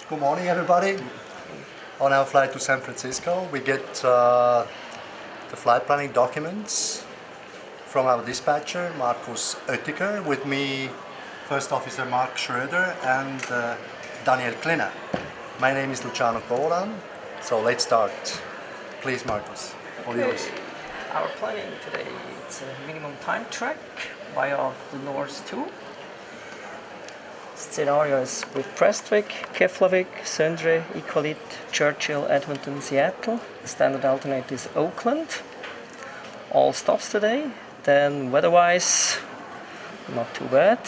Good morning, everybody. On our flight to San Francisco, we get the flight planning documents from our dispatcher, Markus Oettinger, with me, First Officer Mark Schroeder and Daniel Klinner. My name is Luciano Colan, so let's start. Please, Markus, all yours. Our planning today, it's a minimum time track via the North 2. Scenarios with Prestwick, Keflavik, Sundre, Iqaluit, Churchill, Edmonton, Seattle. Standard alternate is Oakland. All stops today. Then weather-wise, not too bad.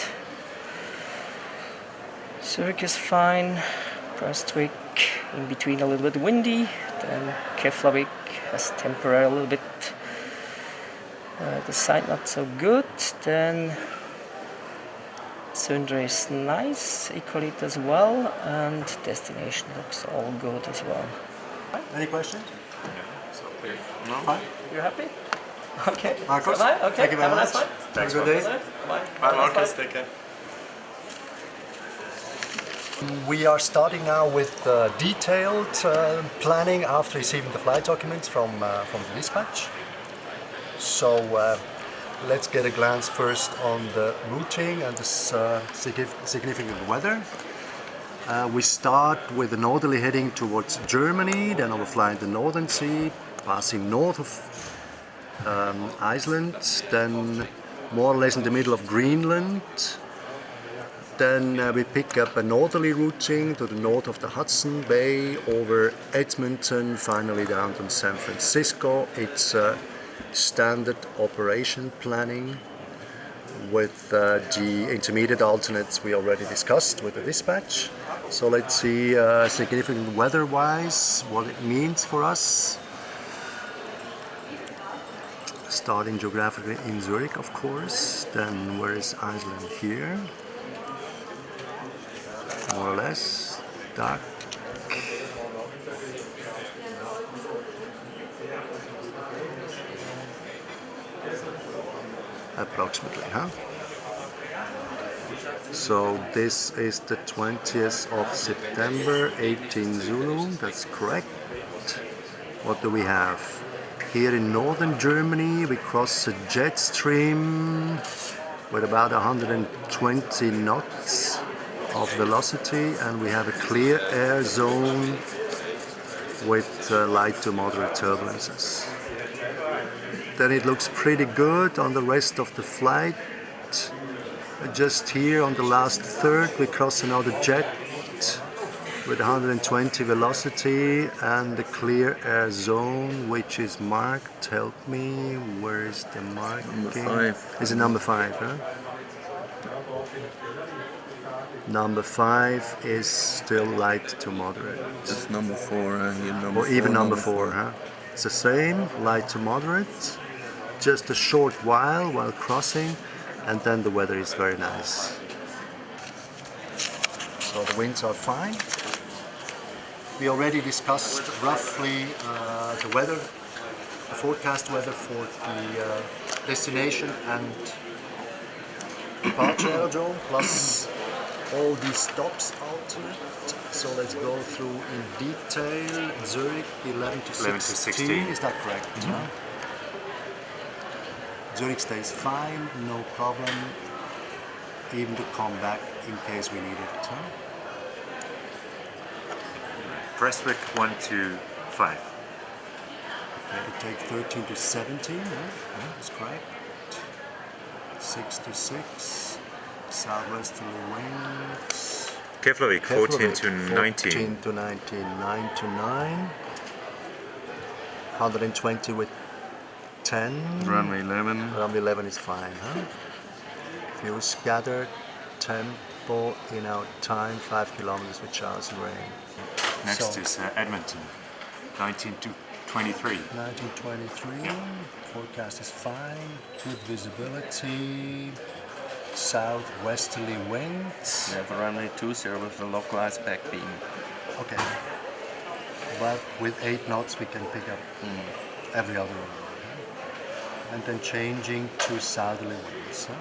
Zurich is fine. Prestwick in between a little bit windy. Then Keflavik has temporarily a little bit the side not so good. Then Sundre is nice, Iqaluit as well, and destination looks all good as well. Any questions? Yeah, so clear. No? Fine. You're happy? Okay. Markus, So, okay. thank you very Have a nice much. one. Thanks, Have a good day. Bye. Bye, Marcus. Take care. We are starting now with detailed planning after receiving the flight documents from the dispatch. So let's get a glance first on the routing and the significant weather. We start with a northerly heading towards Germany, then overflying the Northern Sea, passing north of Iceland, then more or less in the middle of Greenland. Then we pick up a northerly routing to the north of the Hudson Bay, over Edmonton, finally down to San Francisco. It's standard operation planning with the intermediate alternates we already discussed with the dispatch. So let's see significant weather-wise what it means for us. Starting geographically in Zurich, of course. Then where is Iceland here? More or less dark. Approximately, huh? So this is the 20th of September, 18 Zulu, that's correct. What do we have? Here in northern Germany we cross a jet stream with about 120 knots of velocity, and we have a clear air zone with light to moderate turbulences. Then it looks pretty good on the rest of the flight. Just here on the last third we cross another jet with 120 velocity and the clear air zone, which is marked. Help me, where is the marking? Number 5. Is it number 5, huh? Number 5 is still light to moderate. That's number 4 here, number Or 4. even number 4, huh? It's the same, light to moderate. Just a short while crossing, and then the weather is very nice. So the winds are fine. We already discussed roughly the weather, the forecast weather for the destination and departure aerodrome, plus all these stops alternate. So let's go through in detail. Zurich 11 to 16, is that correct? Mm-hmm. Huh? Zurich stays fine, no problem, even to come back in case we need it. Huh? Prestwick 1 to 5. Okay, we take 13 to 17, huh? Yeah, that's correct. 6 to 6, southwesterly winds. Keflavik 14 to 19. 14 to 19, 9 to 9. 120 with 10. Runway 11. Runway 11 is fine, huh? Fuel scattered, tempo in our time, 5 kilometers with showers and rain. Next So, is Edmonton 19 to 23. 1923, forecast is fine, good visibility, southwesterly winds. We have a runway 20 with a localized back beam. Okay, but with 8 knots we can pick up every other runway. And then changing to southerly winds. Huh?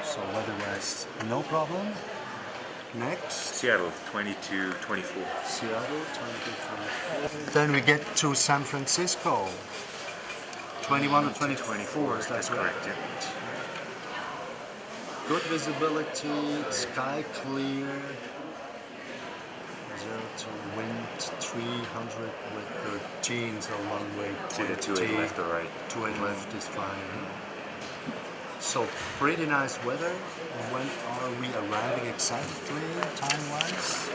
So weather-wise, no problem. Next, Seattle 22-24. Seattle, 22-24. Then we get to San Francisco. 21 or 24, is that That's correct? correct, yeah. Good visibility, sky clear. 0 to wind 300 with 13, so one way 20. 28 left or right. 28 left is fine. So pretty nice weather. When are we arriving exactly time-wise?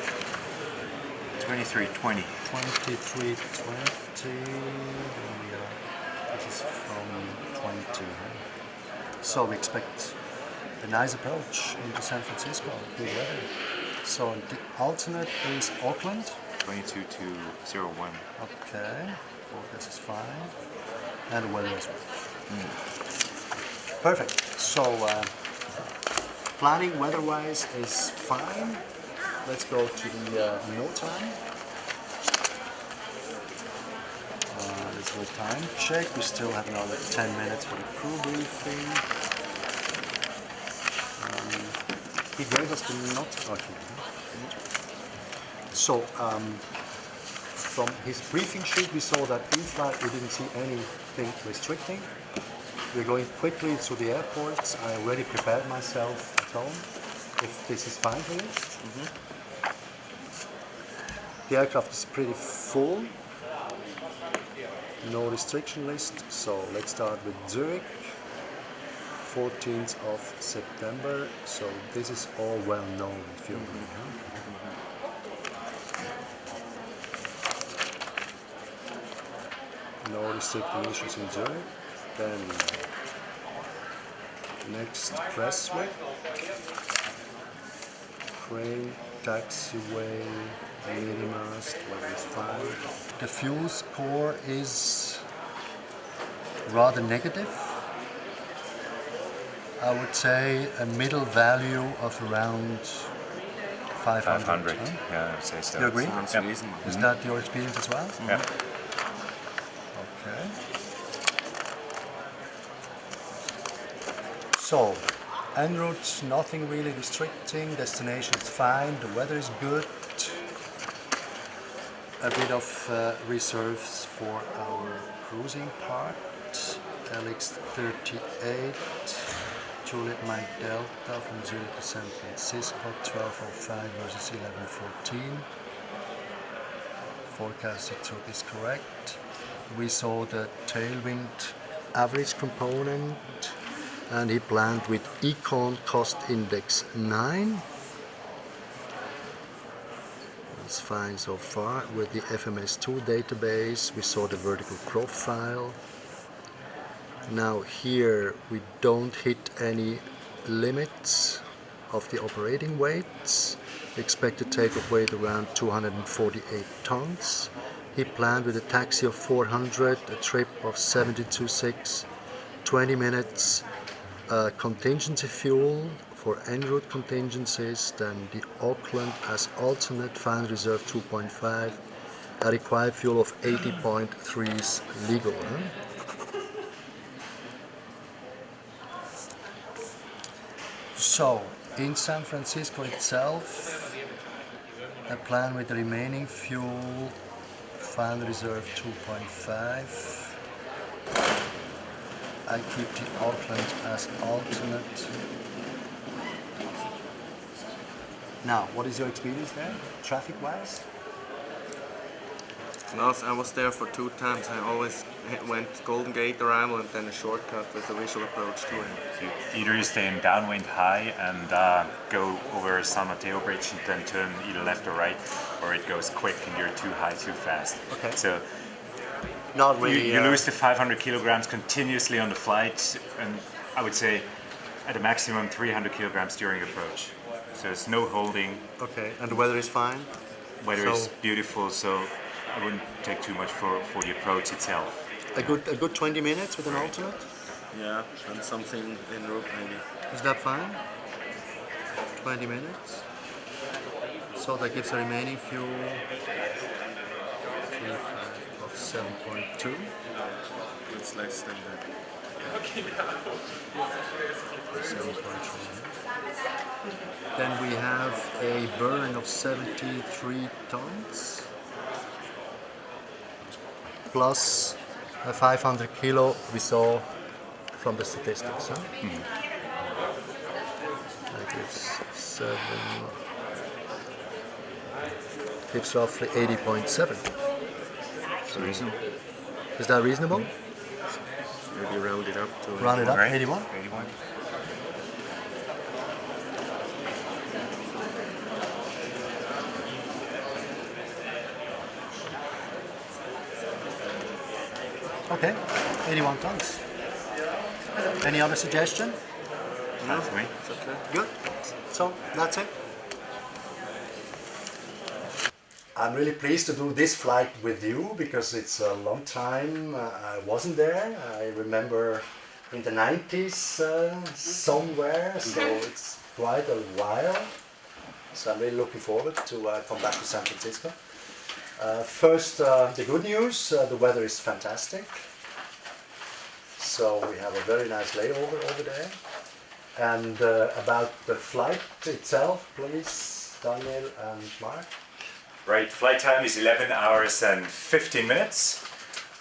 23-20. 23:20. This is from 20. So we expect a nice approach into San Francisco. Good weather. So the alternate is Auckland. 22-01. Okay. Focus is fine. And the weather as well. Perfect. So planning weather-wise is fine. Let's go to the no time. Let's do a time check. We still have another 10 minutes for the crew briefing. He gave us the not. Okay. So from his briefing sheet, we saw that in flight we didn't see anything restricting. We're going quickly through the airports. I already prepared myself at home. If this is fine for you. The aircraft is pretty full. No restriction list. So let's start with Zurich. 14th of September. So this is all well known. No restricting issues in Zurich. Then next Prestwick, crane, taxiway, mini-mast, weather is fine. The fuel score is rather negative. I would say a middle value of around 500. 500. Huh? Yeah, I would say so. You agree? Sounds Yep. reasonable. Is that your experience as well? Yeah. Okay. So, en route, nothing really restricting. Destination is fine. The weather is good. A bit of reserves for our cruising part. LX38, Juliet Mike Delta from Zurich to San Francisco, 12:05 versus 11:14. Forecasted took is correct. We saw the tailwind average component, and he planned with Econ Cost Index 9. That's fine so far. With the FMS2 database, we saw the vertical profile. Now here we don't hit any limits of the operating weights. Expected takeoff weight around 248 tons. He planned with a taxi of 400, a trip of 72.6, 20 minutes, contingency fuel for en route contingencies, then the Auckland as alternate final reserve 2.5, a required fuel of 80.3 is legal. So, in San Francisco itself, a plan with the remaining fuel, final reserve 2.5. I keep the Auckland as alternate. Now, what is your experience there, traffic-wise? Last I was there for 2 times. I always went Golden Gate arrival and then a shortcut with a visual approach to it. So either you stay in downwind high and go over San Mateo Bridge and then turn either left or right, or it goes quick and you're too high, too fast. Okay. So Not really. you lose the 500 kilograms continuously on the flight, and I would say at a maximum 300 kilograms during approach. So there's no holding. Okay, and the weather is fine? Weather is So- beautiful, so I wouldn't take too much for the approach itself. A good 20 minutes with an alternate? Yeah, and something en route maybe. Is that fine? 20 minutes. So that gives a remaining fuel of 7.2. It's less than that. 7.3. Then we have a burn of 73 tons plus a 500 kilo we saw from the statistics. Huh? That gives 7, gives roughly 80.7. Reasonable. Is that reasonable? Maybe round it up to Round it up, Right? 81? 81. Okay, 81 tons. Any other suggestion? Fine for me. It's okay. Good. So that's it. I'm really pleased to do this flight with you because it's a long time I wasn't there. I remember in the 90s somewhere, so it's quite a while. So I'm really looking forward to come back to San Francisco. First, the good news, the weather is fantastic. So we have a very nice layover over there. And about the flight itself, please, Daniel and Mark. Right, flight time is 11 hours and 15 minutes.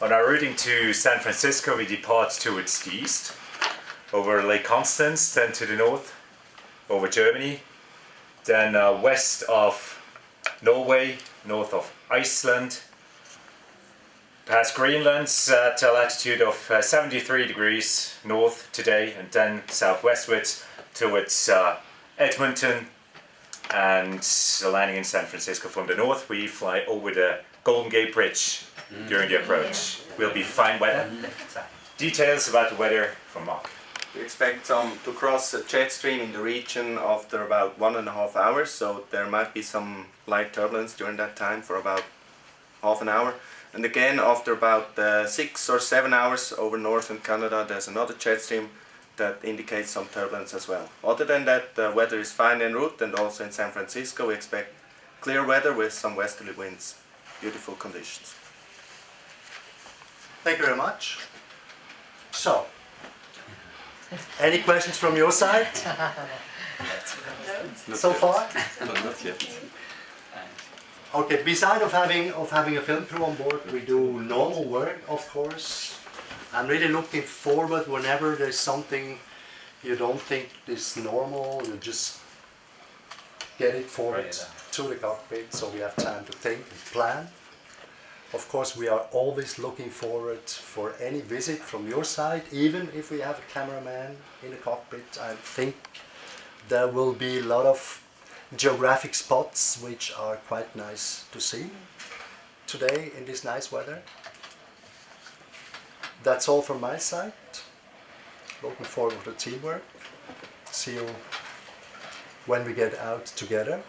On our routing to San Francisco, we depart towards the east, over Lake Constance, then to the north, over Germany, then west of Norway, north of Iceland, past Greenland at a latitude of 73 degrees north today, and then southwestwards towards Edmonton, and landing in San Francisco from the north. We fly over the Golden Gate Bridge during the approach. Will be fine weather. Details about the weather from Mark. We expect to cross a jet stream in the region after about 1.5 hours, so there might be some light turbulence during that time for about half an hour. And again, after about 6 or 7 hours over northern Canada, there's another jet stream that indicates some turbulence as well. Other than that, the weather is fine en route, and also in San Francisco we expect clear weather with some westerly winds. Beautiful conditions. Thank you very much. So, any questions from your side? So far? Not yet. Okay, beside of having a film crew on board, we do normal work, of course. I'm really looking forward whenever there's something you don't think is normal, you just get it forward to the cockpit so we have time to think and plan. Of course, we are always looking forward for any visit from your side, even if we have a cameraman in the cockpit. I think there will be a lot of geographic spots which are quite nice to see today in this nice weather. That's all from my side. Looking forward to teamwork. See you when we get out together.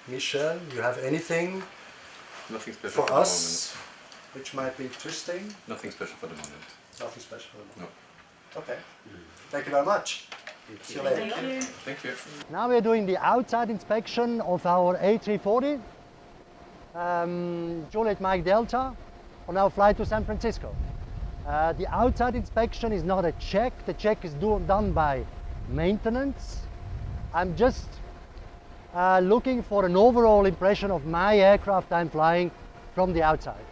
Michel, you have anything Nothing special for for us which might be interesting? the moment. Nothing special for the moment. Nothing special for the moment. No. Okay. Thank you very much. See you later. Thank you. Now we are doing the outside inspection of our A340 Juliet Mike Delta on our flight to San Francisco. The outside inspection is not a check. The check is done by maintenance. I'm just looking for an overall impression of my aircraft I'm flying from the outside.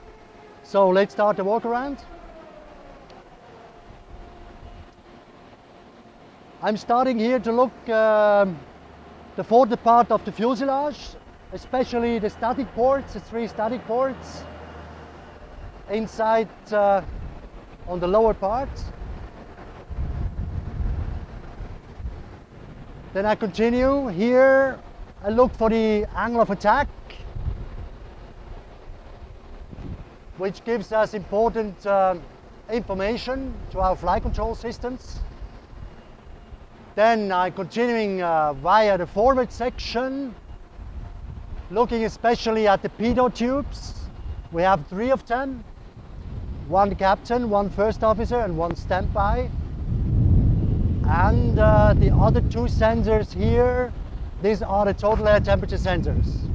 So let's start the walk around. I'm starting here to look the forward part of the fuselage, especially the static ports, the 3 static ports inside on the lower part. Then I continue here. I look for the angle of attack, which gives us important information to our flight control systems. Then I'm continuing via the forward section, looking especially at the pitot tubes. We have 3 of them, 1 captain, 1 first officer, and 1 standby. And the other 2 sensors here, these are the total air temperature sensors.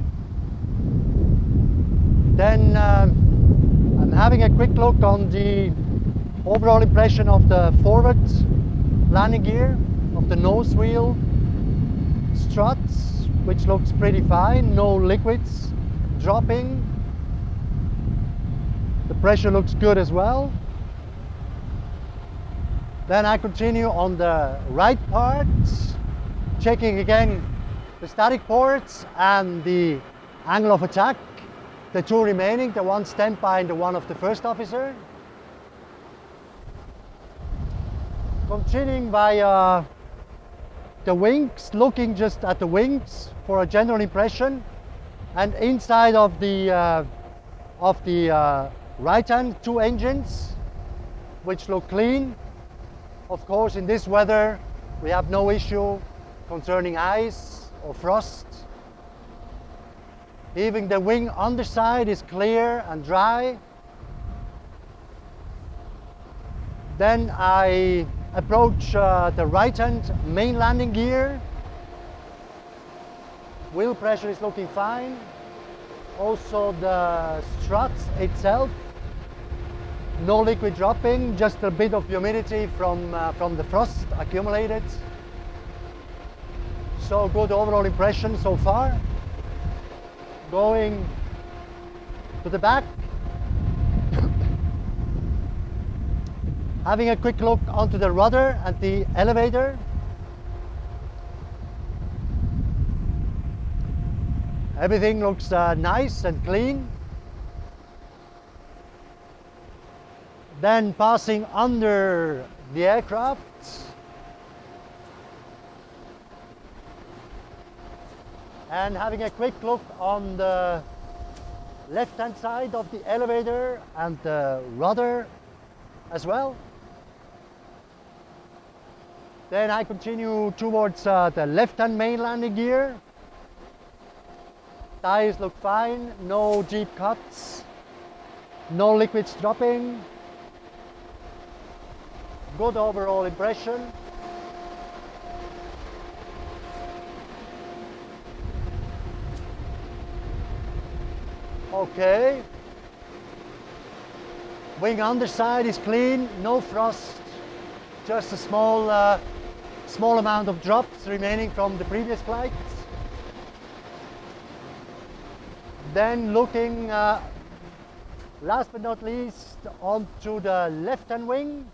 Then I'm having a quick look on the overall impression of the forward landing gear, of the nose wheel, struts, which looks pretty fine, no liquids dropping. The pressure looks good as well. Then I continue on the right part, checking again the static ports and the angle of attack, the two remaining, the one standby and the one of the first officer. Continuing by the wings, looking just at the wings for a general impression, and inside of the right hand, two engines which look clean. Of course, in this weather we have no issue concerning ice or frost. Even the wing underside is clear and dry. Then I approach the right hand main landing gear. Wheel pressure is looking fine. Also the struts itself, no liquid dropping, just a bit of humidity from the frost accumulated. So good overall impression so far. Going to the back, having a quick look onto the rudder and the elevator. Everything looks nice and clean. Then passing under the aircraft, and having a quick look on the left hand side of the elevator and the rudder as well. Then I continue towards the left hand main landing gear. Tires look fine, no deep cuts, no liquids dropping. Good overall impression. Okay. Wing underside is clean, no frost, just a small amount of drops remaining from the previous flights. Then looking, last but not least, onto the left-hand wing.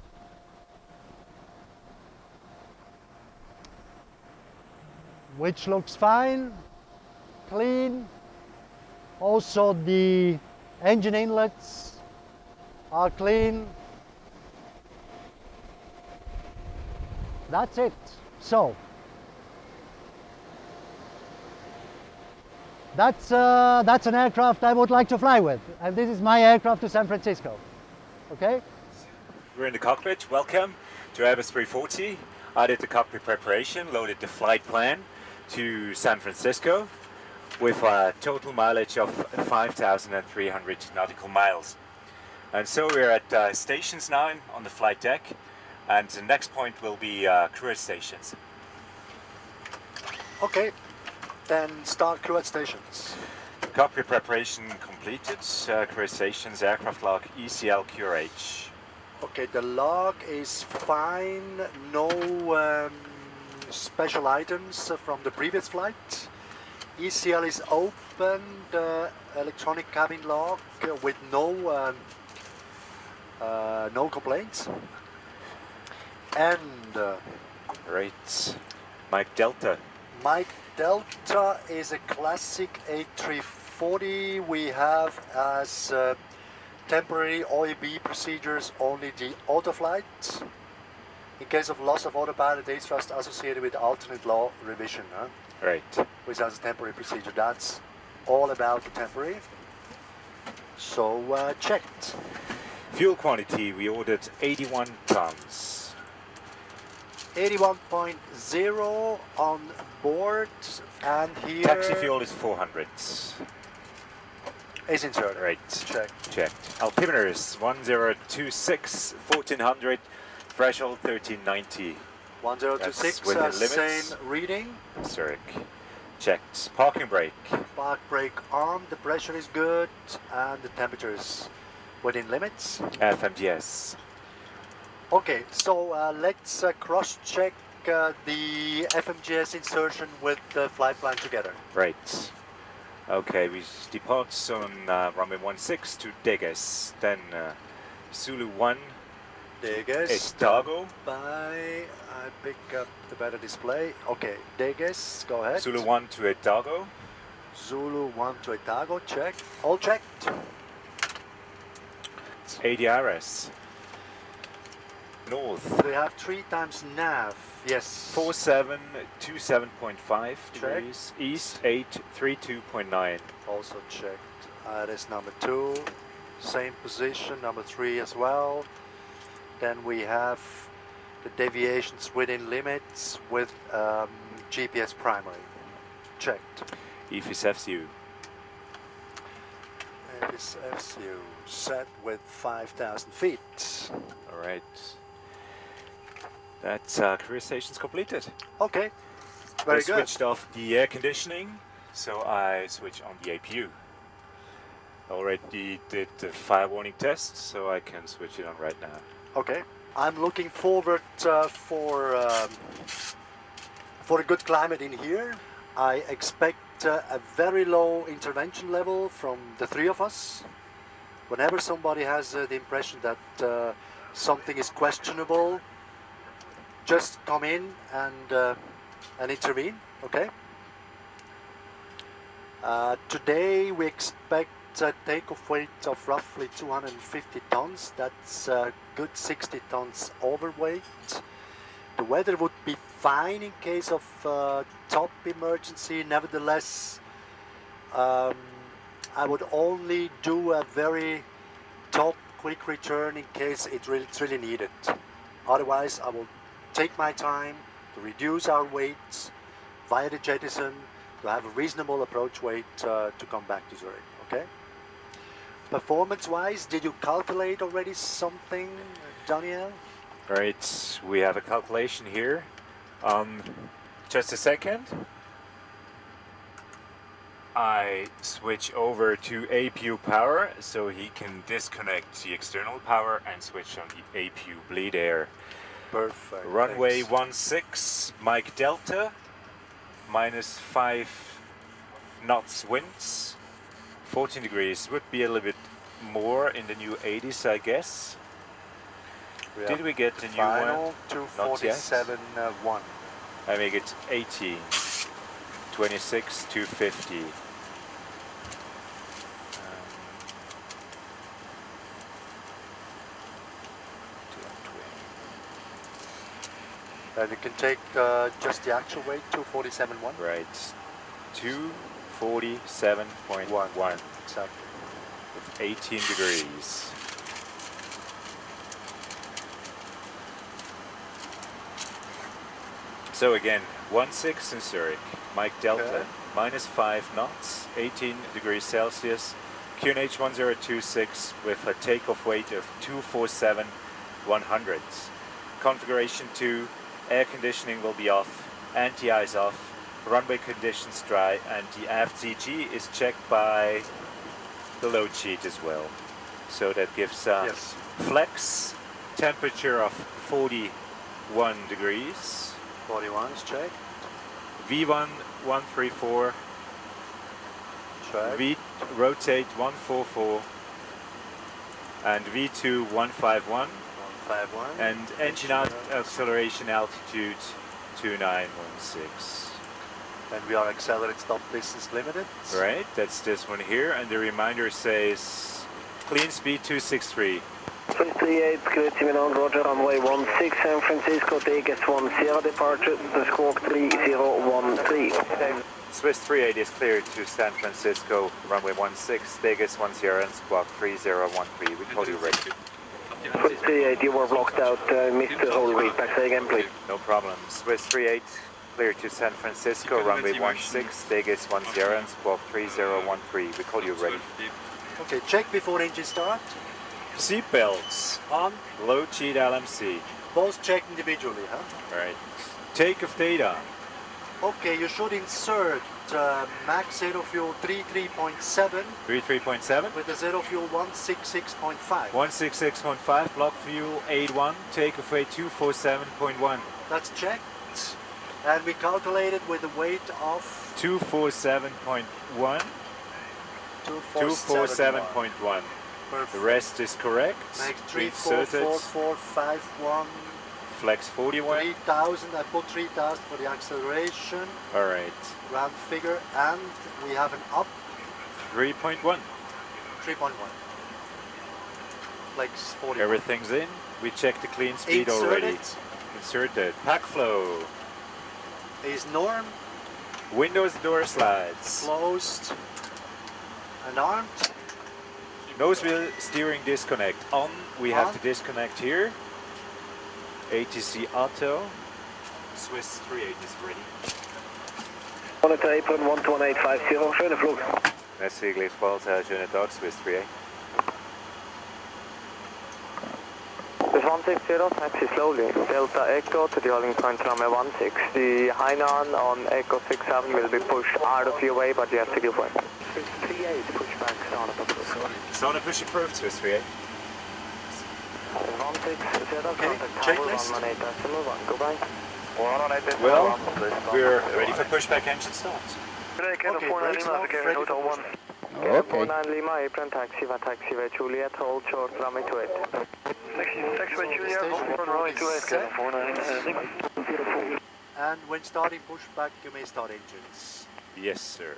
Which looks fine, clean. Also the engine inlets are clean. That's it. So that's an aircraft I would like to fly with, and this is my aircraft to San Francisco. Okay. We're in the cockpit. Welcome to Airbus 340. I did the cockpit preparation, loaded the flight plan to San Francisco with a total mileage of 5,300 nautical miles. And so we're at stations now on the flight deck, and the next point will be cruise stations. Okay, then start cruise stations. Cockpit preparation completed. Cruise stations, aircraft log ECL QRH. Okay, the log is fine, no special items from the previous flight. ECL is open, the electronic cabin log with no complaints. And Right. Mike Delta. Mike Delta is a classic A340. We have as temporary OEB procedures only the auto flight. In case of loss of autopilot, days thrust associated with alternate law revision, Right. which has a temporary procedure. That's all about the temporary. So checked. Fuel quantity, we ordered 81 tons. 81.0 on board, and here Taxi fuel is 400. is inserted. Right. Checked. Checked. Altimeters 1026, 1400, threshold 1390. 1026, That's within limits. same reading. Zurich. Checked. Parking brake. Park brake on, the pressure is good, and the temperature is within limits. FMDS. Okay, so let's cross-check the FMGS insertion with the flight plan together. Right. Okay, we depart on runway 16 to Degas, then Zulu 1 Degas, Estago, by, I pick up the better display. Okay, Degas, go ahead. Zulu 1 to Etago, Zulu 1 to Etago, check. All checked. ADRS, North, We have 3 times nav, yes. 4727.5 degrees, East 832.9. Also checked. Iris number 2, same position, number 3 as well. Then we have the deviations within limits with GPS primary. Checked. EFIS FCU. This FCU set with 5,000 feet. Alright. That career station's completed. Okay, I very good. switched off the air conditioning, so I switch on the APU. Already did the fire warning test, so I can switch it on right now. Okay, I'm looking forward for a good climate in here. I expect a very low intervention level from the 3 of us. Whenever somebody has the impression that something is questionable, just come in and intervene, okay? Today we expect a takeoff weight of roughly 250 tons. That's a good 60 tons overweight. The weather would be fine in case of top emergency. Nevertheless, I would only do a very top quick return in case it's really needed. Otherwise, I will take my time to reduce our weight via the jettison to have a reasonable approach weight to come back to Zurich. Okay. Performance-wise, did you calculate already something, Daniel? Right, we have a calculation here. Just a second. I switch over to APU power so he can disconnect the external power and switch on the APU bleed air. Perfect. Runway thanks. 16, Mike Delta, -5 knots winds, 14 degrees. Would be a little bit more in the new 80s, I guess. Did we get the new one? Final 247.1. I make it 18, 26, 250. And you can take just the actual weight, 247.1. Right, 247.1 Exactly. with 18 degrees. So again, 16 in Zurich, Mike Delta, Okay. -5 knots, 18 degrees Celsius, QNH 1026 with a takeoff weight of 247-100. Configuration 2, air conditioning will be off, anti-ice off, runway conditions dry, and the aft CG is checked by the load sheet as well. So that gives Yes. flex, temperature of 41 degrees. 41 is checked. V1 134, Check. V rotate 144, and V2 151, 151. and engine out acceleration altitude 2916. And we are accelerate stop distance limited. Right, that's this one here, and the reminder says clean speed 263. 38, cleared on Roger, runway 16 San Francisco, Degas 10, departure, the squawk 3013. Swiss 38 is cleared to San Francisco, runway 16, Degas 10 and squawk 3013. We call you ready. 38, you were blocked out, missed the whole read back, say again please. No problem. Swiss 38 cleared to San Francisco, runway 16, Degas 10 and squawk 3013. We call you ready. Okay, check before engine start. Seat belts On. load sheet LMC. Both check individually, huh? Right. Takeoff data. Okay, you should insert max zero fuel 33.7 33.7. with a zero fuel 166.5. 166.5, block fuel 81, takeoff weight 247.1. That's check. And we calculated with a weight of 247.1. 247.1. The rest is correct. Make We inserted 34451. flex 41. 3000. I put 3000 for the acceleration. All right. Round figure, and we have an up 3.1. 3.1. Flex 41. Everything's in. We checked the clean speed Inserted. already. Inserted. Pack flow. Is norm Windows door slides. closed and armed. Nose wheel steering disconnect on. We have On. to disconnect here. ATC auto. Swiss 38 is ready. Monitor apron 11850, schöne Flug. Westfäglich Balsa, schönen Tag, Swiss 38. This 160, taxi slowly. Delta Echo to the holding point runway 16. The Hainan on Echo 67 will be pushed out of your way, but you have to give way. 38, pushback, startup approved. Sauna push approved, Swiss 38. 160, Okay, contact checklist. tower 118.1, goodbye. Well, we're ready for pushback engine start. Okay, brakes off, ready for pushback. Okay. 49 Lima, apron taxiway Juliet, hold short, runway 28. Taxiway Juliet, hold short, runway 28, And when starting pushback, you may start engines. Yes, sir.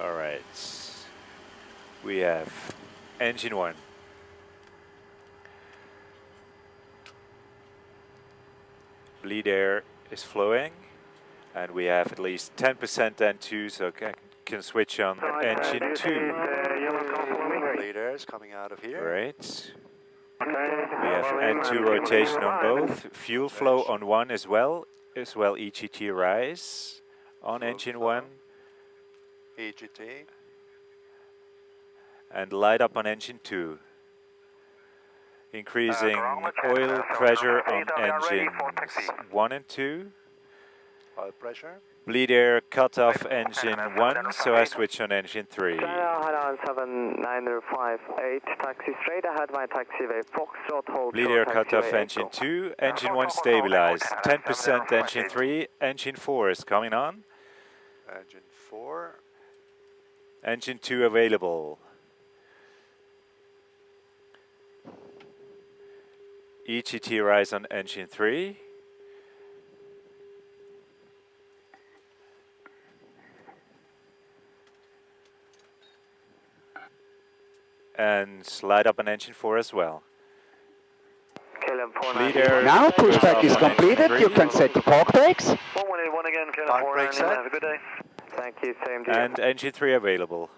All right. We have engine 1. Bleed air is flowing, and we have at least 10% N2, so I can switch on engine 2. Bleed air is coming out of here. Right. We have N2 rotation on both. Fuel flow on 1 as well EGT rise on engine 1. EGT. And light up on engine 2. Increasing oil pressure on engines 1 and 2. Oil pressure. Bleed air cut off engine 1, so I switch on engine 3. China 7958, taxi straight ahead, my taxiway Foxtrot, hold Bleed air cut off engine 2, engine 1 stabilized. 10% engine 3, engine 4 is coming on. Engine 4. Engine 2 available. EGT rise on engine 3. And slide up on engine 4 as well. Bleed air Now pushback is completed. You can set the park brakes. 1181 again, Park brakes set. have a good day. Thank you, same to you. and engine 3 available.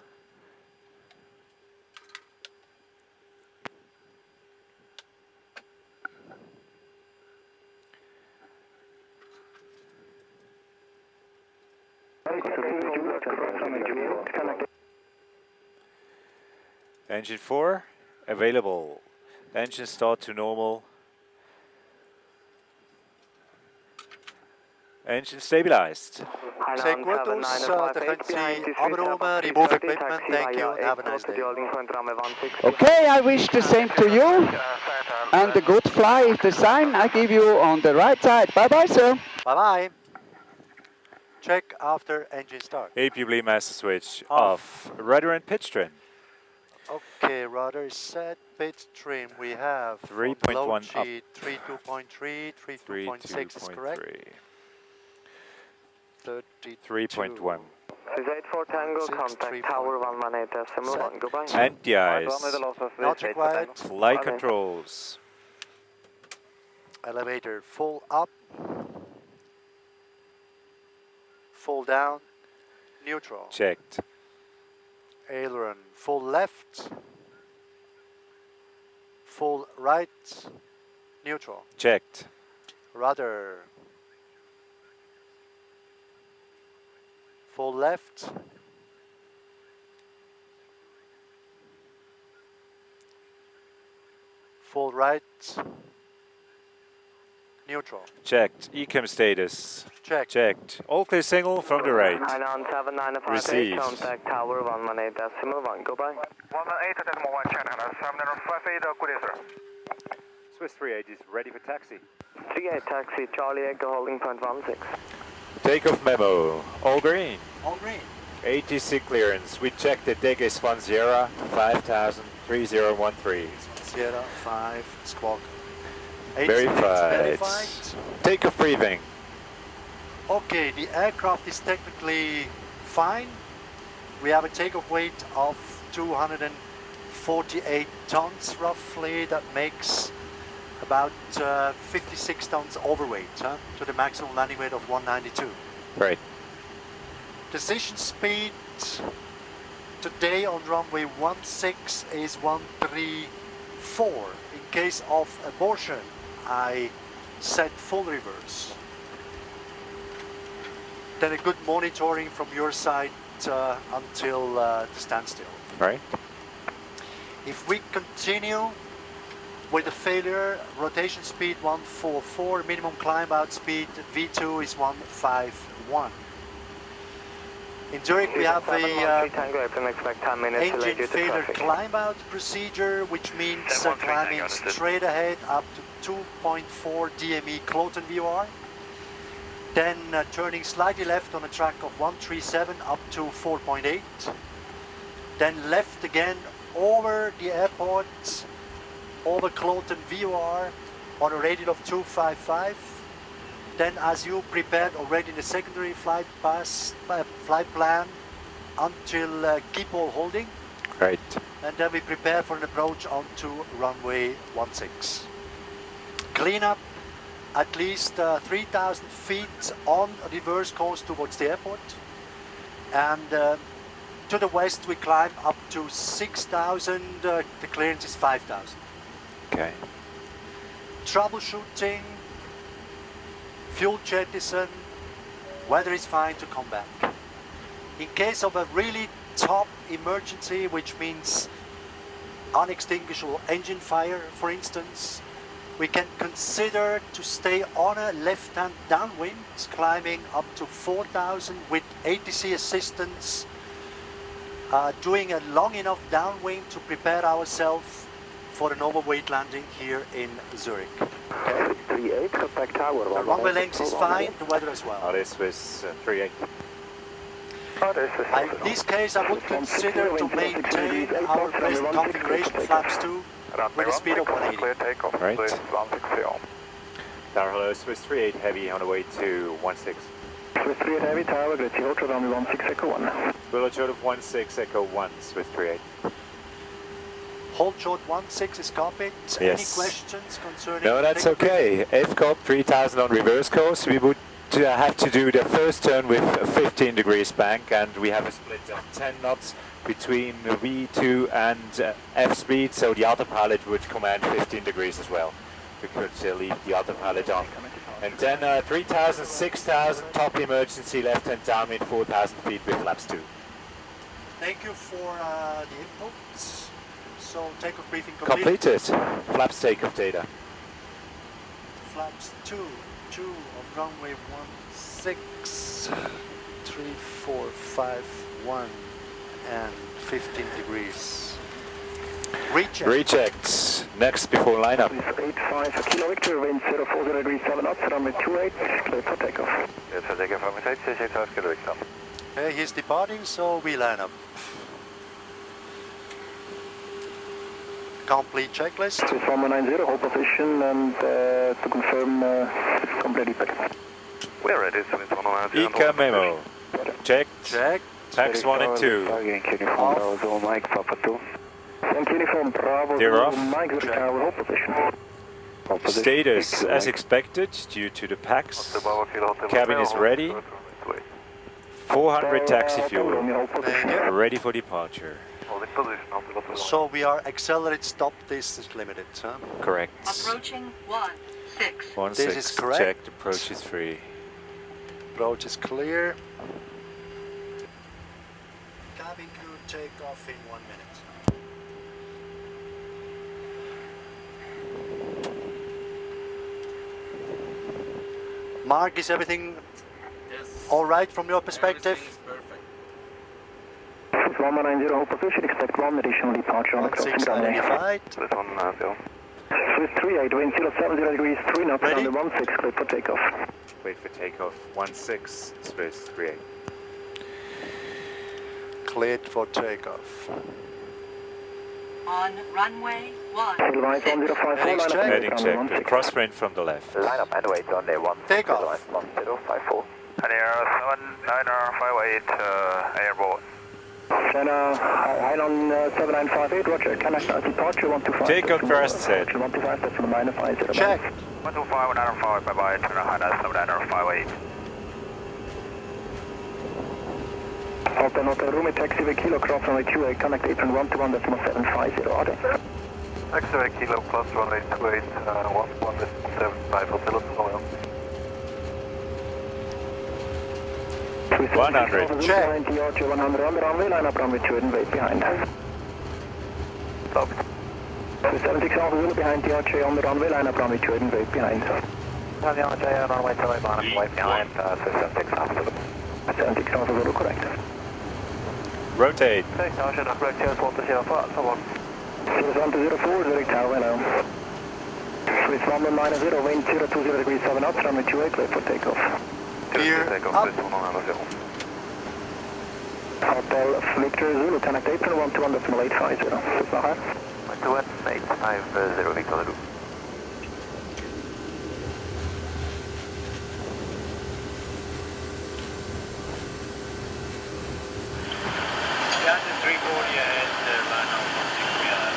Engine 4 available. Engine start to normal. Engine stabilized. Say Kurtus, defensie abromen, remove equipment, thank you, and have a nice day. Okay, I wish the same to you. And a good fly. The sign I give you on the right side. Bye bye, sir. Bye bye. Check after engine start. APB master switch Off. off. Rudder and pitch trim. Okay, rudder is set. Pitch trim we have 3.1 up. 32.3, 32.6 is correct. 3.1. This is 84 Tango, contact tower 118.1, goodbye. Anti-ice. Not required. Flight controls. Elevator full up. Full down. Neutral. Checked. Aileron full left. Full right. Neutral. Checked. Rudder. Full left. Full right. Neutral. Checked. Ecam status. Check. Checked. All clear signal from the right. Hainan 7958, Received. contact tower 118.1, goodbye. 118.1, China, 7958, good day, sir. Swiss 38 is ready for taxi. 38 taxi, Charlie Echo holding point 16. Takeoff memo. All green. All green. ATC clearance. We checked the deck is 10, 5000, 3013. Sierra 5 squawk. Verified. Takeoff briefing. Okay, the aircraft is technically fine. We have a takeoff weight of 248 tons roughly. That makes about 56 tons overweight to the maximum landing weight of 192. Right. Decision speed today on runway 16 is 134. In case of abortion, I set full reverse. Then a good monitoring from your side until the standstill. Right. If we continue with the failure, rotation speed 144, minimum climb out speed V2 is 151. In Zurich we have a engine failure climb out procedure, which means climbing straight ahead up to 2.4 DME Cloten VOR. Then turning slightly left on a track of 137 up to 4.8. Then left again over the airport, over Cloten VOR on a radius of 255. Then as you prepared already in the secondary flight plan until Schiphol holding. Right. And then we prepare for an approach onto runway 16. Cleanup at least 3,000 feet on reverse course towards the airport. And to the west we climb up to 6,000, the clearance is 5,000. Okay. Troubleshooting, fuel jettison, weather is fine to come back. In case of a really top emergency, which means unextinguishable engine fire, for instance, we can consider to stay on a left-hand downwind, climbing up to 4,000 with ATC assistance, doing a long enough downwind to prepare ourselves for an overweight landing here in Zurich. Okay. 38, contact tower. The runway length is fine, the weather as well. That is Swiss 38. In this case, I would consider to maintain our present configuration flaps 2 with a speed of 180. Right. Tower hello, Swiss 38 heavy on the way to 16. Swiss 38 heavy, tower, great, hold short runway 16 echo 1. Bullet short of 16 echo 1, Swiss 38. Hold short 16 is copied. Yes. Any questions concerning... No, that's okay. FCOP 3000 on reverse course. We would have to do the first turn with 15 degrees bank, and we have a split of 10 knots between V2 and F speed, so the autopilot would command 15 degrees as well. We could leave the autopilot on. And then 3,000, 6,000, top emergency left-hand downwind, 4,000 feet with flaps 2. Thank you for the input. So takeoff briefing completed. Completed. Flaps takeoff data. Flaps 2 on runway 16, 3, 4, 5, 1 and 15 degrees. Reject. Reject. Next before lineup. 85 Kilo Victor, wind 040 degrees 7 knots, runway 28, clear for takeoff. Yes, for takeoff from 85 Kilo Victor. Okay, he's departing, so we line up. Complete checklist. Swiss 190, hold position, and to confirm, completely packed. We're ready, Swiss 190. ICA memo. Checked. Check. Tax 1 and 2. Uniform Bravo, Mike, Papa 2. Thank Uniform Bravo, They're off. Mike, Zurich Tower, hold position. Hold position. Status as expected due to the packs. Cabin is ready. 400 taxi fuel. Ready for departure. So we are accelerate stop distance limited, huh? Correct. Approaching 16. 16. This is correct. Checked. Approach is free. Approach is clear. Cabin crew take off in 1 minute. Mark, is everything all right from your perspective? 190, hold position, expect 1 additional departure on the crossing runway. Identified. Swiss 190. Swiss 38, wind 070 degrees, 3 knots, Ready? runway 16, clear for takeoff. Wait for takeoff 16, Swiss 38. Cleared for takeoff. On runway 1. Silvite 1054, Headings line up check. Heading runway check, 16. crosswind from the left. Line up and wait on the 1. Takeoff. 1054. And air 7958, Airbus. China, Island 7958, roger, Canada departure 125. Takeoff first set. 125, that's from minus 50. Check. 125, 105, bye bye, China, Hana 7958. Hotel Hotel Rumi, taxi with kilo, cross runway 28, connect apron 121, that's 750, order. X-ray kilo plus runway 28, 175 Hotel Hotel. 100. Check. 100 on the runway, line up runway 2 and wait behind. Stop. 76 Zulu behind the RJ on the runway, line up runway 2 and wait behind. On the RJ, runway 2, wait behind, 76 Zulu. 76 Zulu, correct. Rotate. 6 RJ, correct, 0104, someone. 0104, Zurich Tower, hello. Swiss 190, wind 020 degrees 7 knots, runway 28, clear for takeoff. Clear Takeoff, up. Swiss 190. Hotel Victor Zulu, connect apron 121, that's 850. Swiss Nahar. 12850, Victor Zulu. Standard 340 ahead, line up 16, we are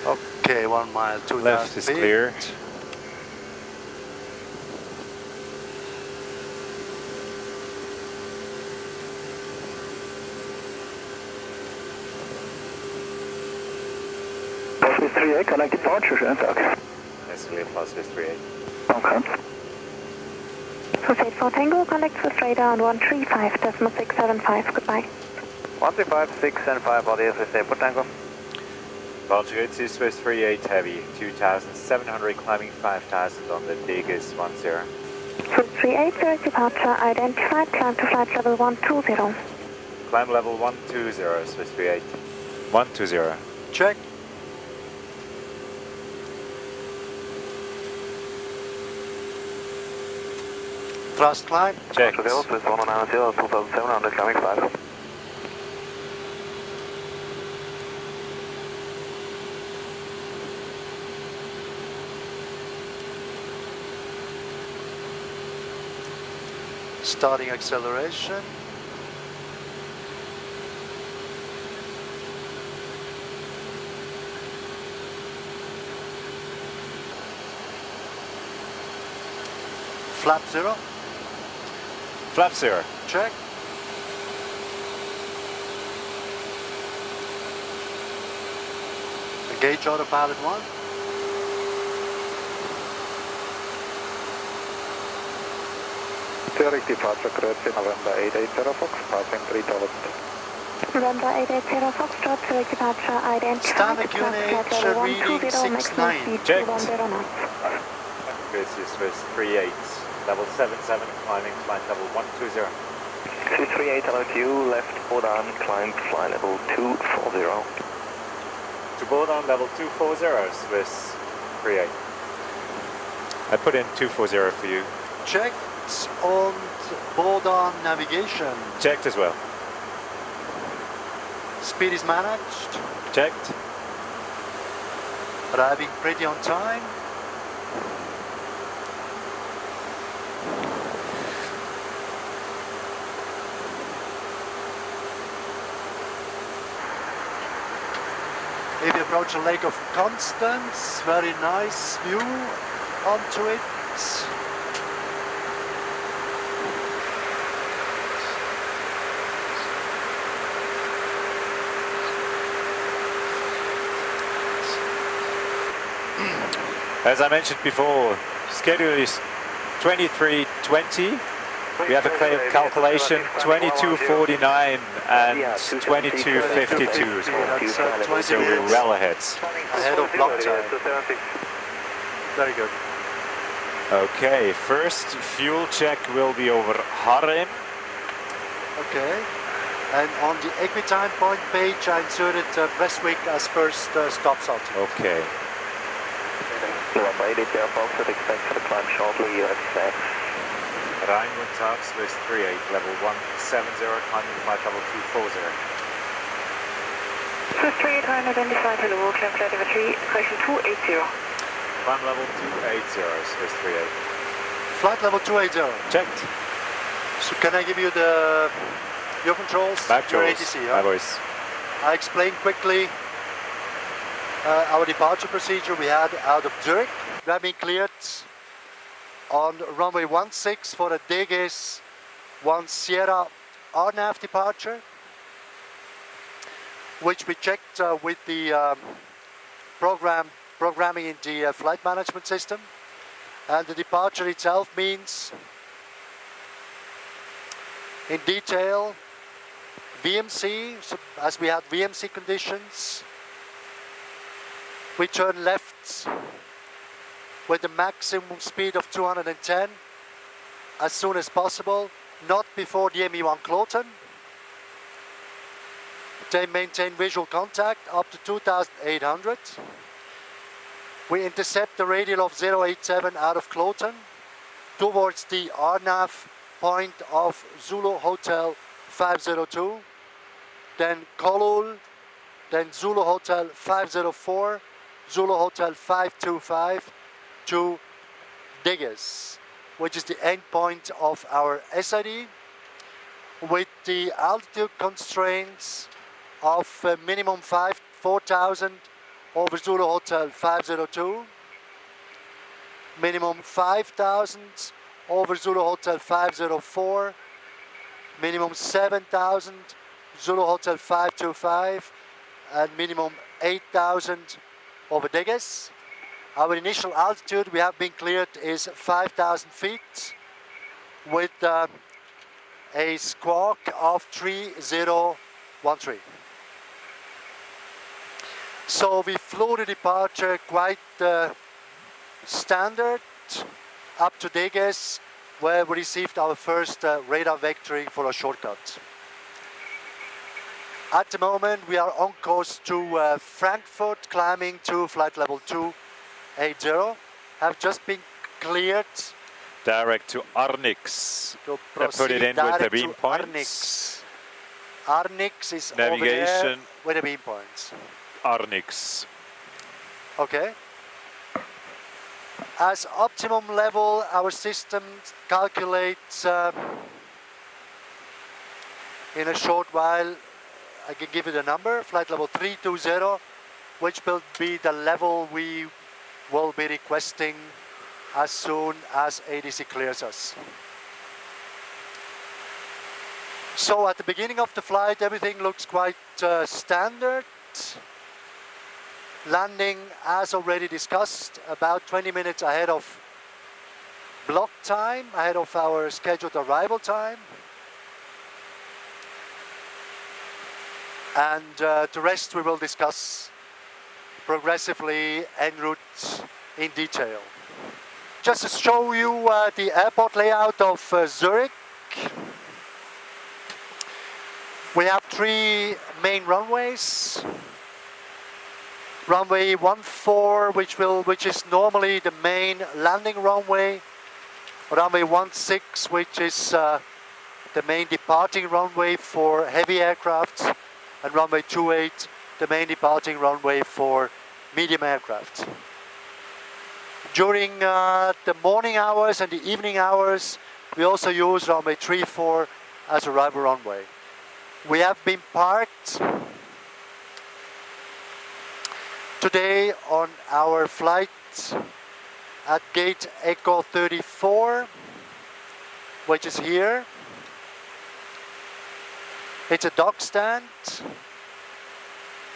Okay, 1 mile, 2,000 Left is feet. clear. Swiss 38, connect departure, schönen Tag. That's clear plus Swiss 38. Okay. Swiss 84 Tango, connect Swiss radar on 135.675, goodbye. 135, 675, audio Swiss Airport Tango. Baltic Swiss 38 heavy, 2,700 climbing 5,000 on the biggest 10. Swiss 38, Zurich departure identified, climb to flight level 120. Climb level 120, Swiss 38. 120. Check. Thrust climb. Check. Swiss 190, 2,700 climbing 5. Starting acceleration. Flap 0. Flap 0. Check. Engage autopilot 1. Zurich departure, Größe, November 880 Fox, passing 3000. November 880 Foxtrot, Zurich departure identified, Standard climb to flight QNH level reading 120, maximum 69. speed Checked. 210 knots. Gracie Swiss 38, level 77, climbing flight level 120. Swiss 38, hello to you, left board on, climb flight level 240. To board on level 240, Swiss 38. I put in 240 for you. Checked on board on navigation. Checked as well. Speed is managed. Checked. Arriving pretty on time. If you approach the Lake of Constance, very nice view onto it. As I mentioned before, schedule is 23:20. We have a calculation 22:49 and 22:52. So we're well ahead. Ahead of block time. Very good. Okay, first fuel check will be over Haarlem. Okay. And on the Equitime point page, I inserted Prestwick as first stop salt. Okay. Expect to climb shortly, UX6. Rheinland Tag, Swiss 38, level 170, climbing flight level 240. Swiss 38, Ryan identified, hello, climb flight level 3, question 280. Climb level 280, Swiss 38. Flight level 280. Checked. So can I give you your controls? Back your controls. ATC, My voice. I explained quickly our departure procedure we had out of Zurich. We have been cleared on runway 16 for a Deges 1 Sierra RNAV departure, which we checked with the programming in the flight management system. And the departure itself means, in detail, VMC, so as we had VMC conditions, we turn left with a maximum speed of 210 as soon as possible, not before the ME1 Cloten. They maintain visual contact up to 2,800. We intercept the radial of 087 out of Cloten towards the RNAV point of Zulu Hotel 502, then Kolul, then Zulu Hotel 504, Zulu Hotel 525 to Deges, which is the end point of our SID, with the altitude constraints of minimum 4,000 over Zulu Hotel 502, minimum 5,000 over Zulu Hotel 504, minimum 7,000 Zulu Hotel 525, and minimum 8,000 over Deges. Our initial altitude we have been cleared is 5,000 feet with a squawk of 3013. So we flew the departure quite standard up to Deges, where we received our first radar vectoring for a shortcut. At the moment we are on course to Frankfurt, climbing to flight level 280. Have just been cleared direct to Arnix. to Put it in with the beam points. Arnix. Arnix is Navigation. over there with the beam points. Arnix. Okay. As optimum level, our system calculates in a short while. I can give you the number, flight level 320, which will be the level we will be requesting as soon as ADC clears us. So at the beginning of the flight, everything looks quite standard. Landing, as already discussed, about 20 minutes ahead of block time, ahead of our scheduled arrival time. And the rest we will discuss progressively en route in detail. Just to show you the airport layout of Zurich. We have three main runways. Runway 14, which is normally the main landing runway. Runway 16, which is the main departing runway for heavy aircraft. And runway 28, the main departing runway for medium aircraft. During the morning hours and the evening hours, we also use runway 34 as arrival runway. We have been parked today on our flight at gate Echo 34, which is here. It's a dock stand.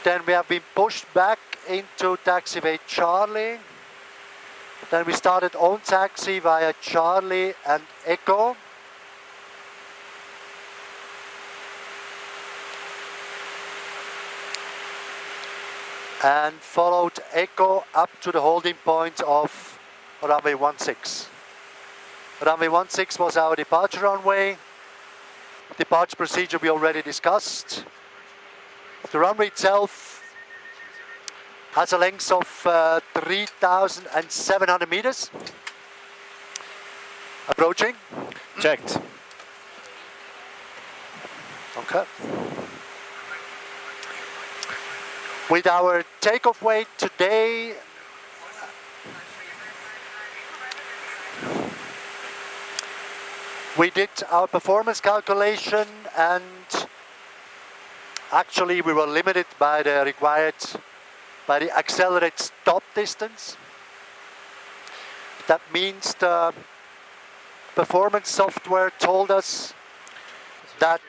Then we have been pushed back into taxiway Charlie. Then we started on taxi via Charlie and Echo. And followed Echo up to the holding point of runway 16. Runway 16 was our departure runway. Departure procedure we already discussed. The runway itself has a length of 3,700 meters. Approaching. Checked. Okay. With our takeoff weight today, we did our performance calculation, and actually we were limited by the accelerated stop distance. That means the performance software told us that